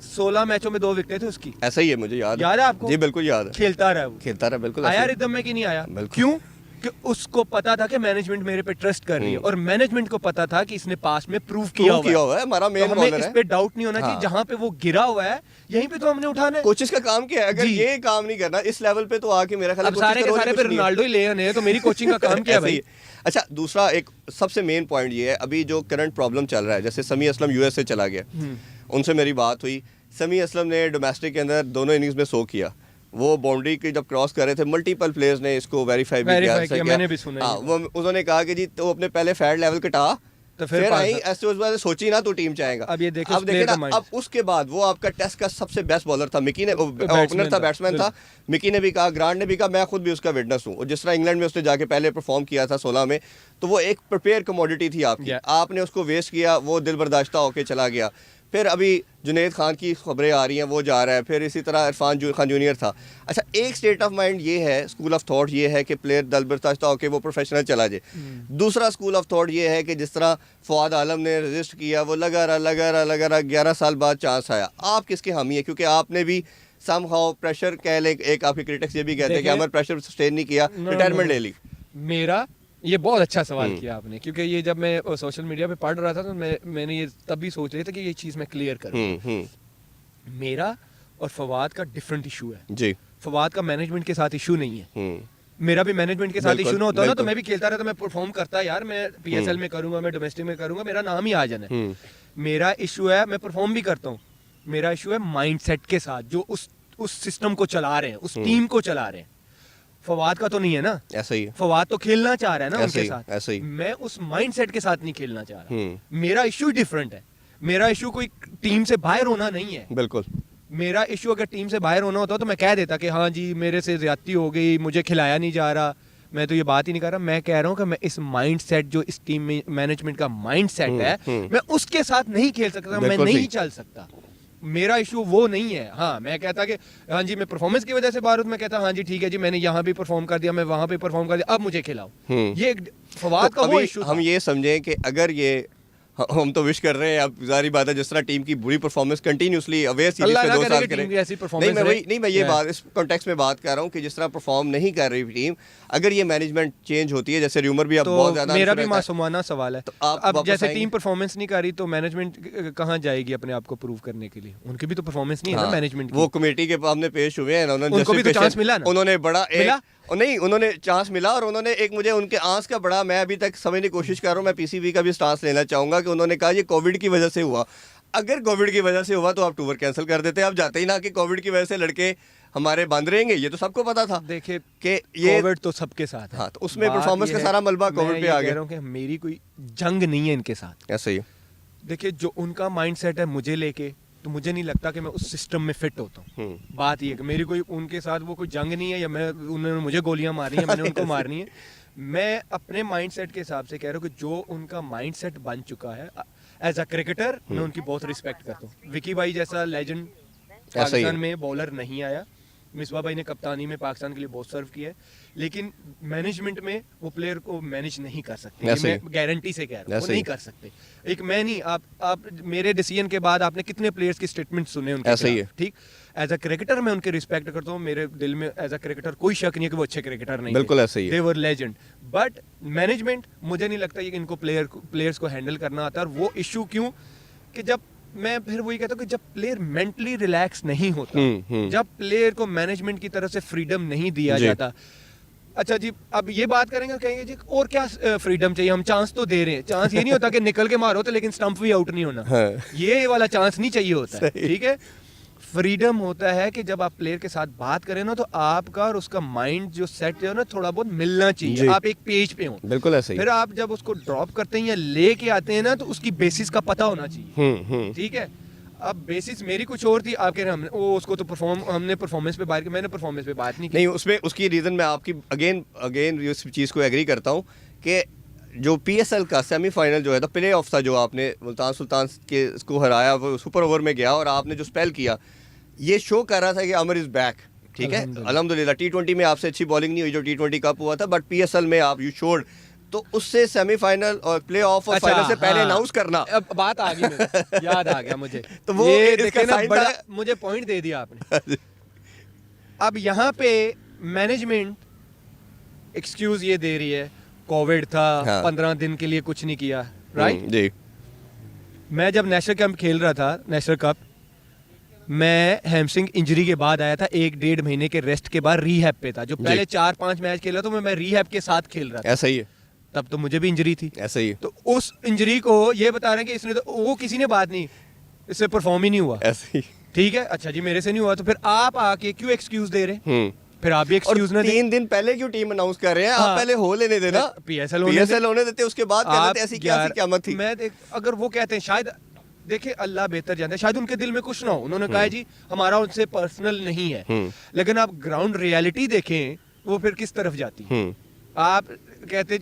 16 मैचों में 2 विकेट थे उसकी,
ऐसा ही है, मुझे याद
है आपको?
जी बिल्कुल याद है।
खेलता रहा वो,
खेलता रहा, बिल्कुल
आया रिदम में कि नहीं आया, क्यों? कि उसको पता था कि मैनेजमेंट मेरे पे ट्रस्ट कर रही है, और मैनेजमेंट को पता था कि इसने पास में प्रूव किया हुआ है,
हमारा मेन
बॉलर है, इस पे डाउट नहीं होना चाहिए। जहां पे वो गिरा हुआ है यहीं पे तो हमने उठाना है।
कोचेस का काम क्या है, अगर ये काम नहीं करना इस लेवल पे तो आके मेरा ख्याल है
सारे के सारे पे रोनाल्डो ही ले आने, तो मेरी कोचिंग का काम क्या है भाई?
अच्छा, दूसरा एक सबसे मेन पॉइंट ये है, अभी जो करंट प्रॉब्लम चल रहा है, जैसे समी असलम यूएस से चला गया, उनसे मेरी बात हुई, समी असलम ने डोमेस्टिक के अंदर दोनों इनिंग्स में 100 किया, वो बाउंड्री की जब क्रॉस कर रहे थे मल्टीपल प्लेयर्स ने इसको वेरीफाई भी किया,
मैंने भी सुना।
वो उन्होंने कहा कि जी तो अपने पहले फैट लेवल कटा, तो फिर आई ऐसे उस बार सोची ना तो टीम चाहेगा।
अब ये देखो,
अब देखिए ना, अब उसके बाद वो आपका टेस्ट का सबसे बेस्ट बॉलर था, मिकी ने ओपनर था, बैट्समैन था, मिकी ने भी कहा, ग्रांट ने भी कहा, मैं खुद भी उसका विटनेस हूँ, और जिस तरह इंग्लैंड में उसने जाके पहले परफॉर्म किया था 16 में, तो वो एक प्रिपेयर कमोडिटी थी आपकी, आपने उसको वेस्ट किया, वो दिल बर्दाश्ता होके चला गया। फिर अभी जुनैद खान की खबरें आ रही हैं, वो जा रहा है, फिर इसी तरह इरफान खान जूनियर था। अच्छा, एक स्टेट ऑफ माइंड ये है, स्कूल ऑफ थॉट ये है कि प्लेयर दिल बर्दाश्ता होकर वो प्रोफेशनल चला जाए। दूसरा स्कूल ऑफ थॉट ये है कि जिस तरह फवाद आलम ने रजिस्ट किया, वो लगा रहा 11 साल बाद चांस आया। आप किसके हामी है? क्योंकि आपने भी समहाउ प्रेशर कह ले, एक आपके क्रिटिक्स ये भी कहते हैं कि हमारे प्रेशर सस्टेन नहीं किया, रिटायरमेंट ले ली।
मेरा ये बहुत अच्छा सवाल किया आपने, क्योंकि ये जब मैं सोशल मीडिया पे पढ़ रहा था तो मैंने ये तब भी सोच रही था कि ये चीज़ मैं क्लियर करूँ। मेरा और फवाद का डिफरेंट इशू है जी। फवाद का मैनेजमेंट के साथ इशू नहीं है, मेरा भी मैनेजमेंट के साथ इशू ना होता ना तो मैं भी खेलता रहता, मैं परफॉर्म करता, यार मैं PSL में करूंगा, मैं डोमेस्टिक में करूंगा, मेरा नाम ही आ जाना है। मेरा इशू है, मैं परफॉर्म भी करता हूँ, मेरा इशू है माइंडसेट के साथ, जो उस सिस्टम को चला रहे हैं, उस टीम को चला रहे हैं। फवाद का तो नहीं है ना,
ऐसा ही है।
फवाद तो खेलना चाह रहा है ना उनके साथ,
ऐसा ही।
मैं उस माइंडसेट के साथ नहीं खेलना चाह रहा, मेरा इशू डिफरेंट है। मेरा इशू कोई टीम से बाहर होना नहीं है।
बिल्कुल।
मेरा इशू अगर टीम से बाहर होना होता तो मैं कह देता कि हाँ जी मेरे से ज्यादती हो गई, मुझे खिलाया नहीं जा रहा, मैं तो ये बात ही नहीं कर रहा। मैं कह रहा हूँ कि मैं इस माइंड सेट जो इस टीम में मैनेजमेंट का माइंड सेट है, मैं उसके साथ नहीं खेल सकता, मैं नहीं चल सकता। मेरा इशू वो नहीं है। हाँ मैं कहता कि हाँ जी मैं परफॉर्मेंस की वजह से बाहर हूँ, मैं कहता हाँ जी ठीक है जी मैंने यहाँ भी परफॉर्म कर दिया, मैं वहाँ पे परफॉर्म कर दिया, अब मुझे खिलाओ। ये फवाद का वो इशू।
हम ये समझें कि अगर ये हम तो विश कर रहे हैं, अब जारी बात है जिस तरह टीम की बुरी परफॉर्मेंस कंटिन्यूसली अवे सीरीज पे 2 साल करें, नहीं मैं ये बात इस कॉन्टेक्स्ट में बात कर रहा हूँ कि जिस तरह परफॉर्म नहीं कर रही टीम, अगर ये मैनेजमेंट चेंज होती है, जैसे र्यूमर भी अब बहुत ज्यादा,
मेरा भी मासूमाना सवाल है, अब जैसे टीम परफॉर्मेंस नहीं कर रही तो मैनेजमेंट कहाँ जाएगी अपने आप को प्रूव करने के लिए? उनकी भी तो परफॉर्मेंस नहीं है ना मैनेजमेंट। वो
कमेटी के सामने पेश हुए हैं,
उनको भी तो चांस मिला ना,
उन्होंने बड़ा नहीं उन्होंने चांस मिला, और उन्होंने एक मुझे उनके आंस का बड़ा, मैं अभी तक समझने की कोशिश कर रहा हूँ, मैं पीसीबी का भी स्टांस लेना चाहूंगा कि उन्होंने कहा ये कोविड की वजह से हुआ। अगर कोविड की वजह से हुआ तो आप टूर कैंसिल कर देते, आप जाते ही ना कि कोविड की वजह से लड़के हमारे बंद रहेंगे, ये तो सबको पता था।
देखिए
कि ये
कोविड तो सबके साथ है।
हाँ, तो उसमें परफॉर्मेंस का सारा मलबा कोविड पे आ गया।
मेरी कोई जंग नहीं है इनके साथ,
ऐसे ही।
देखिए जो उनका माइंडसेट है मुझे लेके, तो मुझे नहीं लगता कि मैं उस सिस्टम में फिट होता हूँ। बात ये है कि मेरी कोई उनके साथ वो कोई जंग नहीं है, या मैं उन्होंने मुझे गोलियां मारी हैं, मैंने उनको मारनी है। मैं अपने माइंडसेट के हिसाब से कह रहा हूँ कि जो उनका माइंडसेट बन चुका है, एज अ क्रिकेटर मैं उनकी बहुत रिस्पेक्ट करता हूँ। विकी भाई जैसा लेजेंड पाकिस्तान में बॉलर नहीं आया, मिसबा भाई ने कप्तानी में पाकिस्तान के लिए बहुत सर्व किया है, लेकिन मैनेजमेंट में वो प्लेयर को मैनेज नहीं कर सकते। मैं गारंटी से कह रहा हूँ वो नहीं कर सकते। एक मैं नहीं, आप मेरे डिसीजन के बाद आपने कितने प्लेयर्स की स्टेटमेंट सुने उनके,
ऐसा ही है।
ठीक, एज अ क्रिकेटर मैं उनके रिस्पेक्ट करता हूँ, मेरे दिल में एज अ क्रिकेटर कोई शक नहीं है कि वो अच्छे क्रिकेटर नहीं,
बिल्कुल ऐसे ही,
दे वर लेजेंड। बट मैनेजमेंट मुझे नहीं लगता कि इनको प्लेयर्स को हैंडल करना आता। और वो इशू क्यों कि जब मैं फिर वही कहता हूँ कि जब प्लेयर मेंटली रिलैक्स नहीं होता, जब प्लेयर को मैनेजमेंट की तरफ से फ्रीडम नहीं दिया जाता। अच्छा जी अब ये बात करेंगे, कहेंगे जी और क्या फ्रीडम चाहिए, हम चांस तो दे रहे हैं। चांस ये नहीं होता कि निकल के मारो तो लेकिन स्टंप भी आउट नहीं होना, ये वाला चांस नहीं चाहिए होता है, ठीक है। फ्रीडम होता है कि जब आप प्लेयर के साथ बात करें ना, तो आपका और उसका माइंड जो सेट है ना थोड़ा बहुत मिलना चाहिए, आप एक पेज पे हो।
बिल्कुल ऐसे ही।
फिर आप जब उसको ड्रॉप करते हैं या लेके आते हैं ना, तो उसकी बेसिस का पता होना चाहिए, ठीक है। अब बेसिस मेरी कुछ और थी, आप कह रहे हैं वो उसको तो हमने परफॉर्मेंस पे बात की, मैंने परफॉर्मेंस पे बात नहीं की।
नहीं, उसमें उसकी रीजन मैं आपकी अगेन इस चीज़ को एग्री करता हूँ कि जो पीएसएल का सेमीफाइनल जो है, तो प्ले ऑफ था, जो आपने मुल्तान सुल्तान के इसको हराया, वो सुपर ओवर में गया, और आपने जो स्पेल किया, ये शो कर रहा था कि अमर इज बैक, ठीक है। अल्हम्दुलिल्लाह टी20 में आपसे अच्छी बॉलिंग नहीं हुई जो टी20 कप हुआ था, बट पीएसएल में आप यू शोड, तो उससे सेमीफाइनल और प्ले ऑफ और फाइनल से पहले अनाउंस करना,
अब बात आ गई मुझे, याद आ गया मुझे।
तो वो
ये देखे ना, बड़ा मुझे पॉइंट दे दिया आपने। अब यहाँ पे मैनेजमेंट एक्सक्यूज ये दे रही है कोविड था, 15 दिन के लिए कुछ नहीं किया, राइट
जी। मैं
जब नेशनल कैंप खेल रहा था, नेशनल कप, मैं हैमस्ट्रिंग इंजरी के बाद आया था, 1-1.5 महीने के रेस्ट के बाद रीहैब पे था। जो पहले 4-5 मैच खेला तो मैं रीहैब के साथ खेल रहा था।
ऐसा ही है,
तब तो मुझे भी इंजरी थी।
ऐसा ही है।
तो उस इंजरी को ये बता रहे हैं कि इसने तो, वो किसी ने बात नहीं, इससे परफॉर्म ही नहीं हुआ,
ऐसे ही,
ठीक है। अच्छा जी मेरे से नहीं हुआ, तो फिर आप आके क्यों एक्सक्यूज दे रहे हैं? फिर आप भी एक्सक्यूज ना
3 दिन पहले क्यों टीम अनाउंस कर रहे हैं? आप पहले हो लेने देना,
पीएसएल
होने देते, उसके बाद कहते ऐसी क्या मत थी।
मैं अगर वो कहते हैं, शायद देखिए अल्लाह बेहतर जानता है, शायद उनके दिल में कुछ ना हो, उन्होंने कहा जी हमारा उनसे पर्सनल नहीं है, लेकिन आप ग्राउंड रियलिटी देखें वो फिर किस तरफ जाती है। आप कहते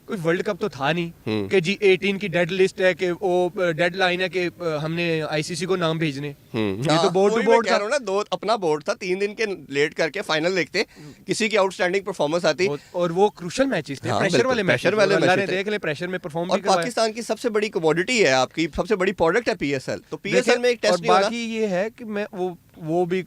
कोई वर्ल्ड कप तो था नहीं कि जी 18 की डेड लिस्ट है, कि वो डेड लाइन है कि हमने आईसीसी को नाम भेजने, ये तो बोर्ड टू बोर्ड था ना, दो अपना बोर्ड था, 3 दिन के लेट करके फाइनल देखते, किसी की आउटस्टैंडिंग परफॉर्मेंस आती, और वो क्रूशियल मैचेस थे, प्रेशर वाले मैच, देख ले प्रेशर में परफॉर्म भी करवाया।
पाकिस्तान की सबसे बड़ी कमोडिटी है, आपकी सबसे बड़ी प्रोडक्ट है पीएसएल, तो पीएसएल में एक टेस्ट भी होगा।
बाकी ये है कि मैं वो भी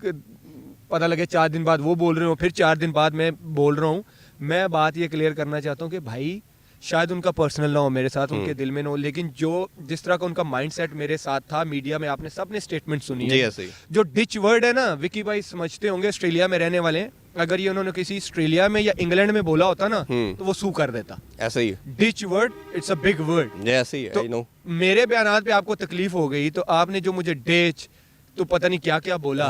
पता लगे 4 दिन बाद वो बोल रहे हो, फिर 4 दिन बाद मैं बोल रहा हूँ। मैं बात ये क्लियर करना चाहता हूँ कि भाई शायद उनका पर्सनल ना हो मेरे साथ, उनके दिल में ना हो, लेकिन जो जिस तरह का उनका माइंडसेट मेरे साथ था, मीडिया में आपने सबने स्टेटमेंट सुनी है, जो डिच वर्ड है ना, विकी भाई समझते होंगे, ऑस्ट्रेलिया में रहने वाले, अगर ये उन्होंने किसी ऑस्ट्रेलिया में या इंग्लैंड में बोला होता ना, तो वो सू कर देता।
ऐसे ही
ditch word, it's a big word,
ऐसे ही है, आई नो।
मेरे बयानात पे आपको तकलीफ हो गई, तो आपने जो मुझे डेच तो पता नहीं क्या क्या बोला,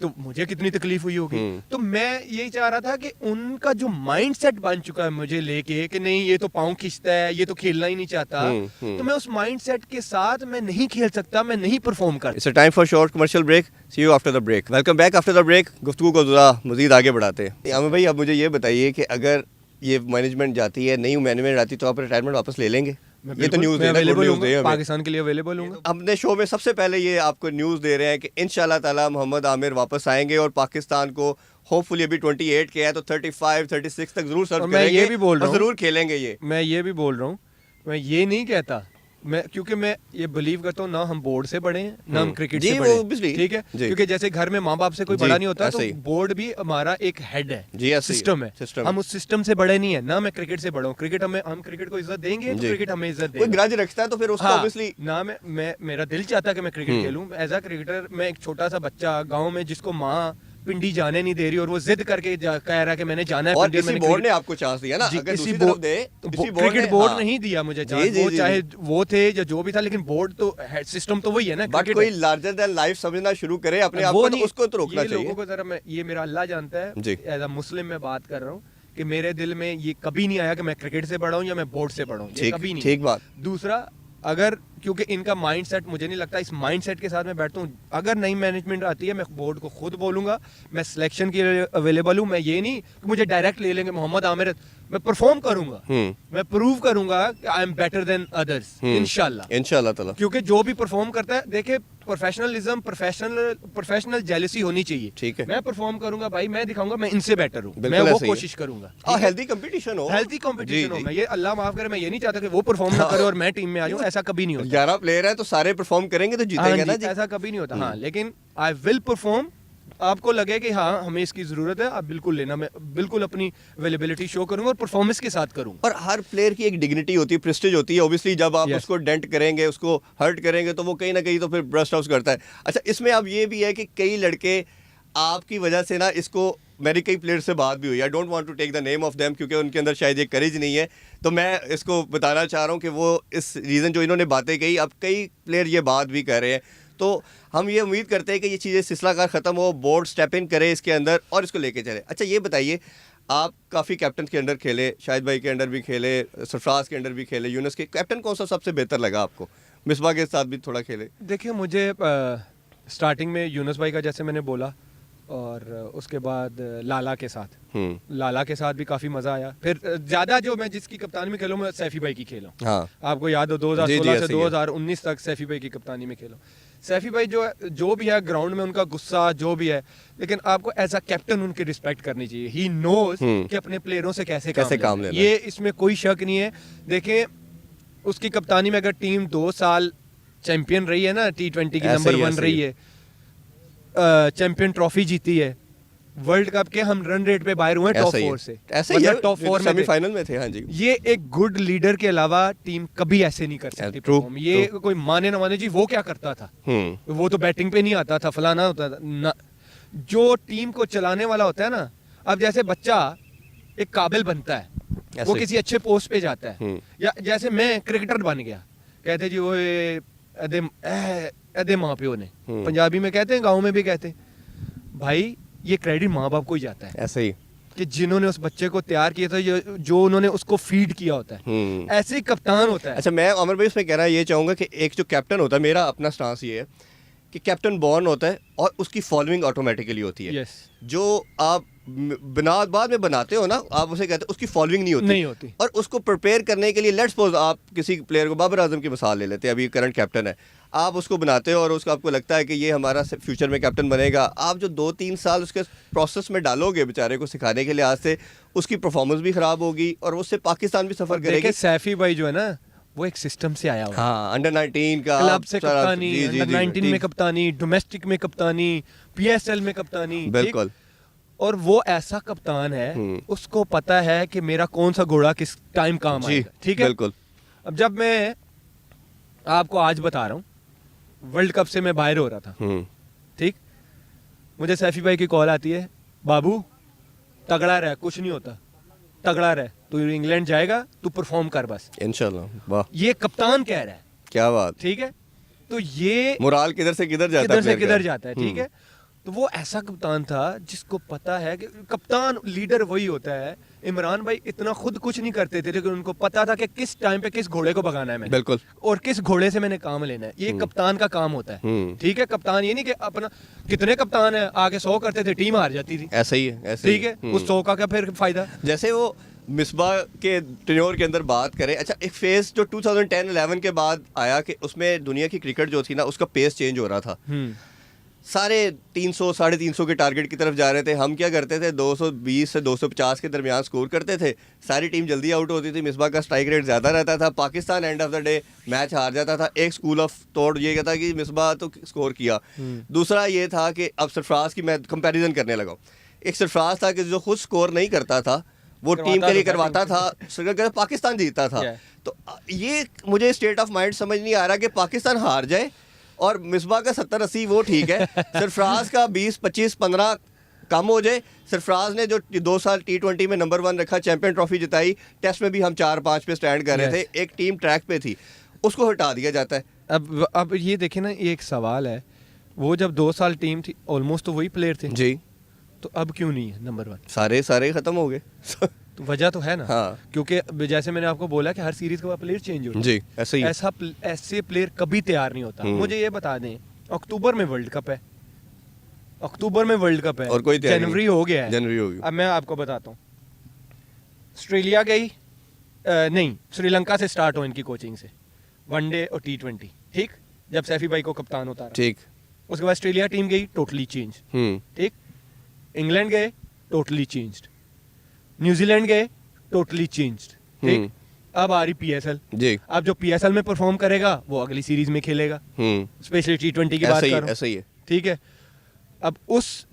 तो मुझे कितनी तकलीफ हुई होगी। तो मैं यही चाह रहा था कि उनका जो माइंडसेट बन चुका है मुझे लेके कि नहीं ये तो पाँव खींचता है, ये तो खेलना ही नहीं चाहता, तो मैं उस माइंडसेट के साथ मैं नहीं खेल सकता, मैं नहीं परफॉर्म कर।
It's a time for short commercial break, see you after the break. Welcome back after the break. गुफ्तगू को ज़रा मज़ीद आगे बढ़ाते हैं। आमिर भाई, अब मुझे ये बताइए कि अगर ये मैनेजमेंट जाती है, नई मैनेजमेंट आती, तो आप रिटायरमेंट वापस ले लेंगे? ये तो न्यूज़
अवेलेबल हूँ, पाकिस्तान के लिए अवेलेबल हूँ।
अपने शो में सबसे पहले ये आपको न्यूज़ दे रहे हैं कि इंशाल्लाह ताला मोहम्मद आमिर वापस आएंगे और पाकिस्तान को होपफुली अभी 28 के है तो 35, 36 तक जरूर सर्व करेंगे।
मैं ये भी बोल रहा हूँ,
जरूर खेलेंगे ये।
मैं ये भी बोल रहा हूँ, मैं ये नहीं कहता, मैं क्योंकि मैं ये बिलीव करता हूँ ना हम बोर्ड से बड़े हैं ना हम क्रिकेट से बड़े हैं, ठीक है। क्योंकि जैसे घर में माँ बाप से कोई बड़ा नहीं होता, तो बोर्ड भी हमारा एक हेड है, सिस्टम है, हम उस सिस्टम से बड़े नहीं है। ना मैं क्रिकेट से बड़ा हूँ, क्रिकेट हम क्रिकेट को इज्जत देंगे तो क्रिकेट हमें इज्जत देगा।
कोई ग्रज रखता है तो फिर उसको ऑब्वियसली
ना मैं मेरा दिल चाहता है कि मैं क्रिकेट खेलूं एज अ क्रिकेटर। मैं एक छोटा सा बच्चा गाँव में जिसको माँ पिंडी जाने नहीं दे रही और वो जिद करके कह रहा है कि मैंने जाना है।
और इसी बोर्ड ने आपको चांस दिया ना, अगर दूसरी तरफ दे,
क्रिकेट बोर्ड नहीं दिया मुझे चांस, वो चाहे वो थे या जो भी था, लेकिन बोर्ड तो सिस्टम तो वही है ना।
बट कोई लार्जर देन लाइफ समझना शुरू करे अपने आप को, तो उसको तो रोकना चाहिए।
लोगों को जरा मैं ये मेरा अल्लाह जानता है, एज अ मुस्लिम मैं बात कर रहा हूँ कि मेरे दिल में ये कभी नहीं आया कि मैं क्रिकेट से बड़ा हूँ या मैं बोर्ड से बड़ा हूँ, कभी नहीं।
ठीक बात।
दूसरा, अगर क्योंकि इनका माइंडसेट मुझे नहीं लगता इस माइंडसेट के साथ मैं बैठता हूँ, अगर नई मैनेजमेंट आती है मैं बोर्ड को खुद बोलूंगा, मैं सिलेक्शन के लिए अवेलेबल हूँ। मैं ये नहीं कि मुझे डायरेक्ट ले लेंगे मोहम्मद आमिर, मैं परफॉर्म करूंगा, मैं प्रूव करूंगा कि I am better than others इंशाल्लाह ताला। क्योंकि जो भी परफॉर्म करता है, देखिए प्रोफेशनलिज्म, प्रोफेशनल जेलसी होनी चाहिए, ठीक है। मैं परफॉर्म करूंगा भाई, मैं दिखाऊंगा मैं इनसे बेटर हूँ, मैं वो कोशिश करूंगा।
हेल्दी कंपटीशन हो,
हेल्दी कंपटीशन हो। मैं ये अल्लाह माफ करे, मैं ये नहीं चाहता कि वो परफॉर्म ना करे और मैं टीम में आ जाऊँ, ऐसा कभी नहीं होता।
11 प्लेयर है तो सारे परफॉर्म करेंगे तो जीतेंगे ना जी,
ऐसा कभी नहीं होता। हाँ, लेकिन आई विल परफॉर्म। आपको लगे कि हाँ हमें इसकी जरूरत है, आप बिल्कुल लेना, मैं बिल्कुल अपनी अवेलेबिलिटी शो करूंगा और परफॉर्मेंस के साथ करूंगा।
और हर प्लेयर की एक डिग्निटी होती है, प्रेस्टीज होती है। ऑब्वियसली जब आप उसको डेंट करेंगे, उसको हर्ट करेंगे, तो वो कहीं ना कहीं तो फिर ब्रस्ट आउट करता है। अच्छा, इसमें अब ये भी है कि कई लड़के आपकी वजह से ना, इसको मेरी कई प्लेयर से बात भी हुई, I don't want to take the name of them क्योंकि उनके अंदर शायद ये करेज नहीं है, तो मैं इसको बताना चाह रहा हूँ कि वो इस रीज़न जो इन्होंने बातें कही, अब कई प्लेयर ये बात भी कर रहे हैं। तो हम ये उम्मीद करते हैं कि ये चीज़ें सिलसिलाकार ख़त्म हो, बोर्ड स्टेप इन करे इसके अंदर और इसको लेके चले। अच्छा, ये बताइए, आप काफ़ी कैप्टन के अंडर खेले, शाहिद भाई के अंडर भी खेले, सरफराज के अंडर भी खेले, यूनुस के, कैप्टन कौन सा सबसे बेहतर लगा आपको? मिसबा के साथ भी थोड़ा खेले।
देखिए, मुझे स्टार्टिंग में यूनुस भाई का जैसे मैंने बोला, और उसके बाद लाला के साथ भी काफ़ी मज़ा आया। फिर ज़्यादा जो मैं जिसकी कप्तानी में खेलूँ, मैं सैफी भाई की खेलूँ। हाँ। आपको याद हो 2016 से 2019 तक सैफी भाई की कप्तानी में खेलूँ। सैफी भाई जो भी है ग्राउंड में, उनका गुस्सा जो भी है, लेकिन आपको एज अ कैप्टन उनकी रिस्पेक्ट करनी चाहिए। ही नोज कि अपने प्लेयरों से कैसे काम लेना, ये इसमें कोई शक नहीं है। देखें, उसकी कप्तानी में अगर टीम 2 साल चैंपियन रही है ना, T20 की नंबर 1 रही है, चैंपियन ट्रॉफी जीती है, वर्ल्ड कप के हम रन रेट पे बाहर हुए टॉप 4 से,
ऐसे ही
टॉप 4 में
सेमीफाइनल में थे। हाँ जी,
ये एक गुड लीडर के अलावा टीम कभी ऐसे नहीं कर सकती परफॉर्म। ये कोई माने ना माने जी, वो क्या करता था, वो तो बैटिंग पे नहीं आता था, फलाना होता था ना। जो टीम को चलाने वाला होता है ना, अब जैसे बच्चा एक काबिल बनता है, वो किसी अच्छे पोस्ट पे जाता है, या जैसे मैं क्रिकेटर बन गया, कहते जी वो अदे माँ प्यो ने, पंजाबी में कहते हैं, गाँव में भी कहते हैं। भाई ये क्रेडिट माँ बाप को ही जाता है,
ऐसे ही
कि जिन्होंने उस बच्चे को तैयार किया था, जो उन्होंने उसको फीड किया होता है, ऐसे ही कप्तान होता है।
अच्छा, मैं अमर भाई उसमें कहना ये चाहूँगा कि एक जो कैप्टन होता है, मेरा अपना स्टांस ये है कि कैप्टन बॉर्न होता है और उसकी फॉलोइंग ऑटोमेटिकली होती है। जो आप बाद में बनाते हो ना, आप उसे कहते हो, उसकी फॉलोइंग नहीं होती। और उसको प्रिपेयर करने के लिए, लेट्स सपोज आप किसी प्लेयर को, बाबर आजम की मिसाल ले लेते हैं, अभी करंट कैप्टन है, आप उसको बनाते हो और उसको आपको लगता है कि ये हमारा फ्यूचर में कैप्टन बनेगा। आप जो 2-3 साल उसके प्रोसेस में डालोगे बेचारे को सिखाने के लिए, आज से उसकी परफॉर्मेंस भी खराब होगी और उससे पाकिस्तान भी सफर करेगी।
सैफी भाई जो है ना, वो एक सिस्टम से आया हुआ है।
हाँ, अंडर 19 का
क्लब से कप्तानी, अंडर 19 में कप्तानी, डोमेस्टिक में कप्तानी, PSL में कप्तानी,
बिल्कुल।
और वो ऐसा कप्तान है, उसको पता है कि मेरा कौन सा घोड़ा किस टाइम काम आएगा, ठीक है,
बिल्कुल।
अब जब मैं आपको आज बता रहा हूँ, वर्ल्ड कप से मैं बाहर हो रहा था, ठीक, मुझे सैफी भाई की कॉल आती है, बाबू तगड़ा रह, कुछ नहीं होता, तगड़ा रह, तू इंग्लैंड जाएगा, तू परफॉर्म कर बस,
इंशाल्लाह। वाह,
ये कप्तान कह रहा है,
क्या बात,
ठीक है। तो ये
मोराल किधर से किधर जाता है,
ठीक है। तो वो ऐसा कप्तान था जिसको पता है कि कप्तान लीडर वही होता है। इमरान भाई इतना खुद कुछ नहीं करते थे, लेकिन उनको पता था कि किस टाइम पे किस घोड़े को भगाना है मैंने,
बिल्कुल,
और किस घोड़े से मैंने काम लेना है। ये कप्तान का काम होता है, ठीक है। कप्तान ये नहीं कि अपना, कितने कप्तान है आगे 100 करते थे, टीम हार जाती थी।
ऐसा ही है, ऐसा ही
ठीक है, उस 100 का क्या फिर फायदा।
जैसे वो मिसबा के टेन्योर के अंदर बात करें, अच्छा एक फेज जो 2010-11 के बाद आया कि उसमें दुनिया की क्रिकेट जो थी ना उसका पेस चेंज हो रहा था, सारे 300 350 के टारगेट की तरफ जा रहे थे। हम क्या करते थे, 220 से 250 के दरमियान स्कोर करते थे, सारी टीम जल्दी आउट होती थी, मिसबा का स्ट्राइक रेट ज़्यादा रहता था, Pakistan end of the day match हार जाता था। एक स्कूल ऑफ थॉट ये था कि मिसबा तो स्कोर किया, दूसरा ये था कि अब सरफराज की मैं कंपैरिजन करने लगा। एक सरफराज था कि जो खुद स्कोर नहीं करता था वो टीम के लिए करवाता था, पाकिस्तान जीतता था। तो ये मुझे स्टेट ऑफ माइंड समझ नहीं आ रहा कि पाकिस्तान हार जाए और मिसबा का 70-80 वो ठीक है, सरफराज का 20-25-15 कम हो जाए। सरफराज ने जो 2 साल T20 में नंबर 1 रखा, चैंपियन ट्रॉफी जिताई, टेस्ट में भी हम 4-5 पे स्टैंड कर रहे थे, एक टीम ट्रैक पे थी, उसको हटा दिया जाता है।
अब ये देखें ना, ये एक सवाल है, वो जब 2 साल टीम थी ऑलमोस्ट तो वही प्लेयर थे
जी,
तो अब क्यों नहीं है नंबर 1?
सारे खत्म हो गए।
तो वजह तो है ना,
हाँ।
क्योंकि जैसे मैंने आपको बोला कि हर सीरीज के बाद प्लेयर चेंज होता है
जी, ऐसे ही
ऐसे प्लेयर कभी तैयार नहीं होता। मुझे ये बता दें, अक्टूबर में वर्ल्ड कप है, अक्टूबर में वर्ल्ड कप है
और कोई
जनवरी हो गया है,
जनवरी हो गई।
अब मैं आपको बताता हूँ, ऑस्ट्रेलिया गई नहीं, श्रीलंका से स्टार्ट हो इनकी कोचिंग से, वनडे और T20, ठीक, जब सैफी भाई को कप्तान उतारा,
ठीक,
उसके बाद ऑस्ट्रेलिया टीम गई, टोटली चेंज, ठीक, इंग्लैंड गए, टोटली चेंज्ड, न्यूजीलैंड गए, टोटली चेंज्ड, ठीक। अब आ रही PSL जी, अब जो PSL में परफॉर्म करेगा वो अगली सीरीज में खेलेगा, स्पेशली T20 की बात कर रहा हूं,
ऐसा ही है,
ठीक है। अब उस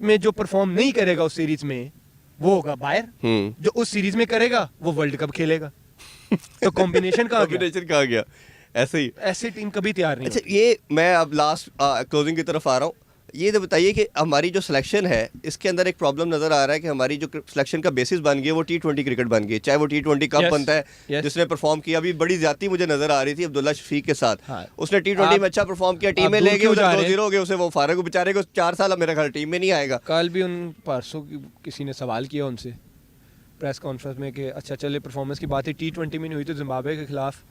में जो परफॉर्म नहीं करेगा उस सीरीज में वो होगा बाहर, जो उस सीरीज में करेगा वो वर्ल्ड कप खेलेगा। तो कॉम्बिनेशन कहाँ गया?
ऐसे ही,
ऐसे टीम कभी तैयार नहीं।
अच्छा, ये मैं अब लास्ट क्लोजिंग की तरफ आ रहा हूँ, ये तो बताइए कि हमारी जो सिलेक्शन है इसके अंदर एक प्रॉब्लम नजर आ रहा है कि हमारी जो सिलेक्शन का बेसिस बन गया वो T20 क्रिकेट बन गई, चाहे वो T20 कब बनता है, जिसने परफॉर्म किया। अभी बड़ी ज्यादा मुझे नजर आ रही थी अब्दुल्ला शफीक के साथ, उसने T20 में अच्छा परफॉर्म किया, टीम में ले गए, 2-0 हो गए, उसे वो फारग बेचारे को 4 साल मेरा ख्याल टीम में नहीं आएगा।
कल भी उन परसों किसी ने सवाल किया उनसे प्रेस कॉन्फ्रेंस में कि अच्छा चले परफॉर्मेंस की बात है, T20 में नहीं हुई तो जिम्बाब्वे के खिलाफ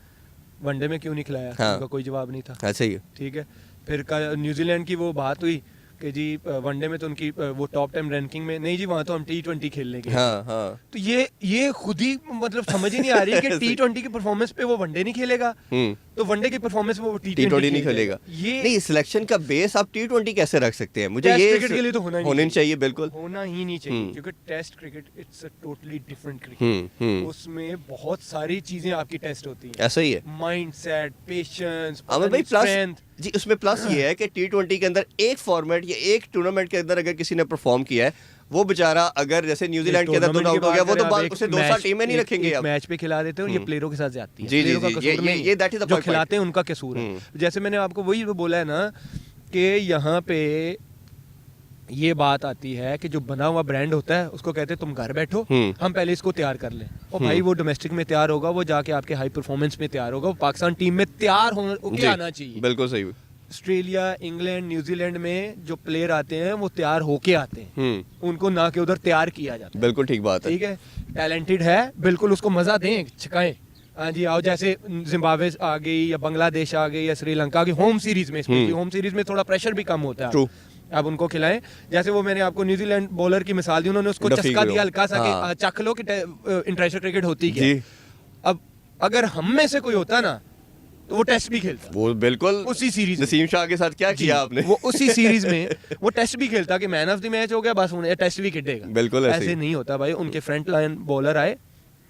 वनडे में क्यों नहीं खिलाया? उनका कोई जवाब नहीं था।
ऐसे ही,
ठीक है। फिर न्यूजीलैंड की वो बात हुई कि जी वनडे में तो उनकी वो टॉप 10 रैंकिंग में नहीं जी, वहाँ तो हम T20 खेलने के। हाँ। तो ये खुद ही मतलब समझ ही नहीं आ रही कि T20 की परफॉर्मेंस पे वो वनडे नहीं खेलेगा, तो वनडे की परफॉर्मेंस पे वो T20 नहीं खेलेगा। ये
नहीं, सिलेक्शन का बेस आप T20 कैसे रख सकते हैं? मुझे ये
क्रिकेट के लिए तो होना
चाहिए, बिल्कुल
होना ही नहीं चाहिए, क्योंकि test cricket it's a totally different cricket, उसमें बहुत सारी चीजें आपकी टेस्ट होती हैं।
ऐसा ही है,
माइंडसेट, पेशेंस,
स्ट्रेंथ जी। उसमें प्लस ये है कि T20 के अंदर एक फॉर्मेट या एक टूर्नामेंट के अंदर अगर किसी ने परफॉर्म किया है, वो बेचारा अगर जैसे न्यूजीलैंड के अंदर आउट हो गया, वो तो बाद उसे 2 साल टीम में नहीं रखेंगे, अब मैच
पे खिला देते हैं, और ये प्लेयरों के साथ जाती है।
जी, ये दैट इज द
जो खिलाते हैं उनका कसूर है। जैसे मैंने आपको वही बोला है ना कि यहाँ पे ये बात आती है कि जो बना हुआ ब्रांड होता है उसको कहते हैं तुम घर बैठो, हम पहले इसको तैयार कर लें, और भाई वो डोमेस्टिक में तैयार होगा, वो जाके आपके हाई परफॉर्मेंस में तैयार होगा, वो पाकिस्तान टीम में तैयार होके आना चाहिए।
बिल्कुल सही।
ऑस्ट्रेलिया, इंग्लैंड, न्यूजीलैंड में जो प्लेयर आते हैं वो तैयार होके आते हैं, उनको ना के उधर तैयार किया जाता है।
बिल्कुल ठीक बात है,
ठीक है। टैलेंटेड है, बिल्कुल उसको मजा दें, छिकाएं। हाँ जी, आओ, जैसे जिम्बाब्वे आ गई या बांग्लादेश आ गई या श्रीलंका आ गई होम सीरीज में, होम सीरीज में थोड़ा प्रेशर भी कम होता है, अब उनको खिलाएं। जैसे वो मैंने आपको न्यूजीलैंड बॉलर की मिसाल दी, उन्होंने उसको चस्का दिया हल्का सा कि चख लो कि इंटरनेशनल क्रिकेट होती है। अब अगर हम में से कोई होता ना तो वो टेस्ट भी खेलता, वो बिल्कुल उसी सीरीज,
नसीम शाह के साथ क्या किया आपने,
वो उसी सीरीज में वो टेस्ट भी खेलता कि मैन ऑफ द मैच हो गया, बस उन्हें टेस्ट भी खेलेगा।
बिल्कुल
ऐसे नहीं होता भाई। उनके फ्रंट लाइन बॉलर आए,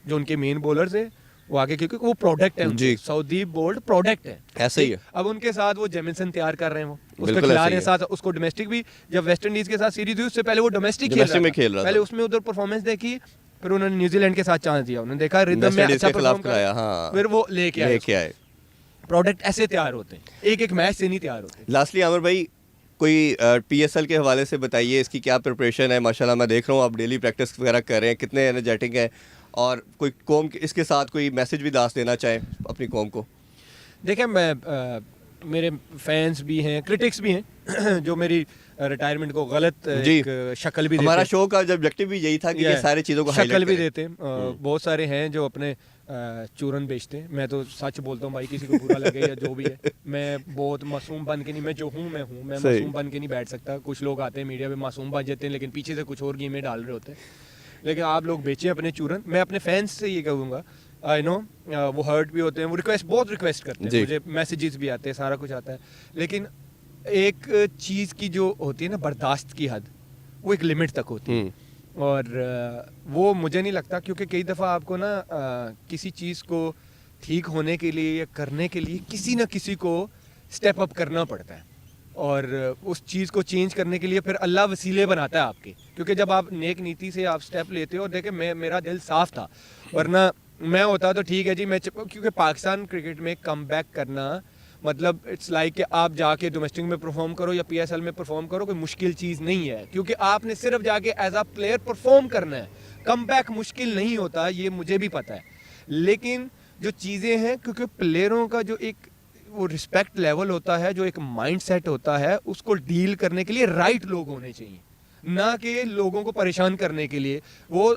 जो उनके मेन बॉलर्स है वो आगे, क्योंकि वो प्रोडक्ट है, सऊदी बोल्ड प्रोडक्ट है, ऐसे ही है। अब उनके साथ वो जेमिसन तैयार कर रहे हैं, वो उसको खिला रहे हैं, साथ उसको डोमेस्टिक भी, जब वेस्ट इंडीज के साथ सीरीज हुई उससे पहले वो डोमेस्टिक खेल रहा था, पहले उसमें उधर परफॉर्मेंस देखी, फिर उन्होंने न्यूजीलैंड के साथ चांस दिया, उन्होंने देखा रिदम में अच्छा परफॉर्म कराया, फिर वो लेके आए। प्रोडक्ट ऐसे तैयार होते हैं, एक मैच से नहीं तैयार होते।
लास्टली आमिर भाई, कोई PSL के हवाले से बताइए, इसकी क्या प्रिपरेशन है? माशाल्लाह मैं देख रहा हूँ आप डेली प्रैक्टिस वगैरह कर रहे हैं, कितने एनर्जेटिक है, और कोई कौम इसके साथ कोई मैसेज भी दास देना चाहे अपनी कौम को?
देखिए, मैं मेरे फैंस भी हैं, क्रिटिक्स भी हैं जो मेरी रिटायरमेंट को गलत एक शक्ल भी देते
हमारा
हैं।
शो का ऑब्जेक्टिव भी यही था कि ये सारी चीज़ों को
शक्ल भी देते हैं। बहुत सारे हैं जो अपने चूरन बेचते हैं। मैं तो सच बोलता हूँ भाई, किसी को बुरा लगे या जो भी है, मैं बहुत मासूम बन के नहीं, मैं जो हूँ मैं हूँ, मैं मासूम बन के नहीं बैठ सकता। कुछ लोग आते हैं मीडिया पे मासूम बन जाते हैं, लेकिन पीछे से कुछ और गेमें डाल रहे होते हैं। लेकिन आप लोग बेचें अपने चूरन। मैं अपने फैंस से ये कहूँगा, आई नो वो हर्ट भी होते हैं, वो बहुत रिक्वेस्ट करते हैं, मुझे मैसेजेस भी आते हैं, सारा कुछ आता है, लेकिन एक चीज़ की जो होती है ना बर्दाश्त की हद, वो एक लिमिट तक होती है। और वो मुझे नहीं लगता, क्योंकि कई दफ़ा आपको ना किसी चीज़ को ठीक होने के लिए या करने के लिए किसी न किसी को स्टेप अप करना पड़ता है, और उस चीज़ को चेंज करने के लिए फिर अल्लाह वसीले बनाता है आपके। क्योंकि जब आप नेक नीति से आप स्टेप लेते हो, और देखे मेरा दिल साफ था, वरना मैं होता तो ठीक है जी, मैं क्योंकि पाकिस्तान क्रिकेट में कम बैक करना मतलब इट्स लाइक कि आप जाके डोमेस्टिक में परफॉर्म करो या PSL में परफॉर्म करो, कोई मुश्किल चीज़ नहीं है, क्योंकि आपने सिर्फ जाके एज अ प्लेयर परफॉर्म करना है। कम बैक मुश्किल नहीं होता, ये मुझे भी पता है, लेकिन जो चीज़ें हैं, क्योंकि प्लेयरों का जो एक वो रिस्पेक्ट लेवल होता है, जो एक माइंड सेट होता है, उसको डील करने के लिए राइट लोग होने चाहिए, ना कि लोगों को परेशान करने के लिए। वो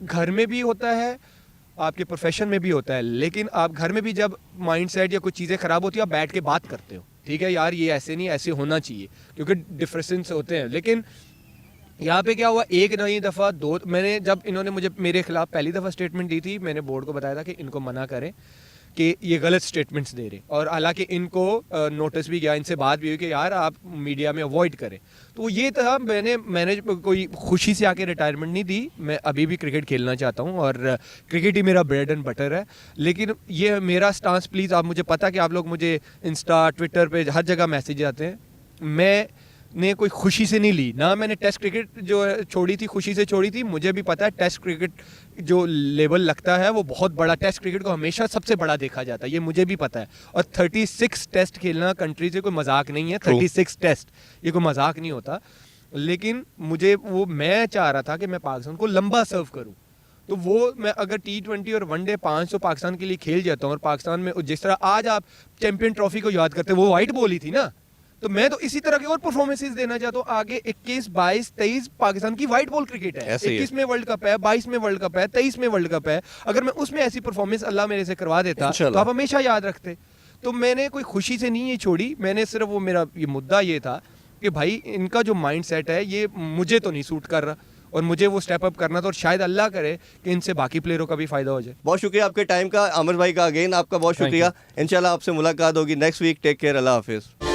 घर में भी होता है, आपके प्रोफेशन में भी होता है, लेकिन आप घर में भी जब माइंडसेट या कुछ चीज़ें ख़राब होती है, आप बैठ के बात करते हो, ठीक है यार ये ऐसे नहीं, ऐसे होना चाहिए, क्योंकि डिफरेंसेस होते हैं। लेकिन यहाँ पे क्या हुआ, एक नई दफ़ा दो, मैंने जब इन्होंने मुझे मेरे खिलाफ पहली दफ़ा स्टेटमेंट दी थी, मैंने बोर्ड को बताया था कि इनको मना करें कि ये गलत स्टेटमेंट्स दे रहे, और हालांकि इनको नोटिस भी गया, इनसे बात भी हुई कि यार आप मीडिया में अवॉइड करें। तो ये था, मैंने कोई खुशी से आके रिटायरमेंट नहीं दी, मैं अभी भी क्रिकेट खेलना चाहता हूँ, और क्रिकेट ही मेरा ब्रेड एंड बटर है। लेकिन ये मेरा स्टांस, प्लीज़, आप मुझे पता कि आप लोग मुझे इंस्टा ट्विटर पे हर जगह मैसेज आते हैं, मैंने कोई खुशी से नहीं ली, ना मैंने टेस्ट क्रिकेट जो छोड़ी थी खुशी से छोड़ी थी। मुझे भी पता है टेस्ट क्रिकेट जो लेवल लगता है वो बहुत बड़ा, टेस्ट क्रिकेट को हमेशा सबसे बड़ा देखा जाता है, ये मुझे भी पता है। और 36 टेस्ट खेलना कंट्री से कोई मजाक नहीं है, 36 टेस्ट ये कोई मजाक नहीं होता। लेकिन मुझे वो, मैं चाह रहा था कि मैं पाकिस्तान को लंबा सर्व करूँ, तो वो मैं अगर T20 और वनडे 500 पाकिस्तान के लिए खेल जाता हूँ, और पाकिस्तान में जिस तरह आज आप चैंपियन ट्रॉफी को याद करते, वो वाइट बॉल ही थी ना, तो मैं तो इसी तरह के और परफॉर्मेंसेस देना चाहता हूँ आगे। 21, 22, 23 पाकिस्तान की वाइट बॉल क्रिकेट है, 21 में वर्ल्ड कप है, 22 में वर्ल्ड कप है, 23 में वर्ल्ड कप है। अगर मैं उसमें ऐसी परफॉर्मेंस अल्लाह मेरे से करवा देता तो आप हमेशा याद रखते। तो मैंने कोई खुशी से नहीं ये छोड़ी, मैंने सिर्फ वो, मेरा ये मुद्दा ये था कि भाई इनका जो माइंड सेट है ये मुझे तो नहीं सूट कर रहा, और मुझे वो स्टेप अप करना था, और शायद अल्लाह करे कि इनसे बाकी प्लेयरों का भी फायदा हो जाए।
बहुत शुक्रिया आपके टाइम का, आमिर भाई का अगेन आपका बहुत शुक्रिया। इंशाल्लाह आपसे मुलाकात होगी नेक्स्ट वीक। टेक केयर, अल्लाह हाफिज़।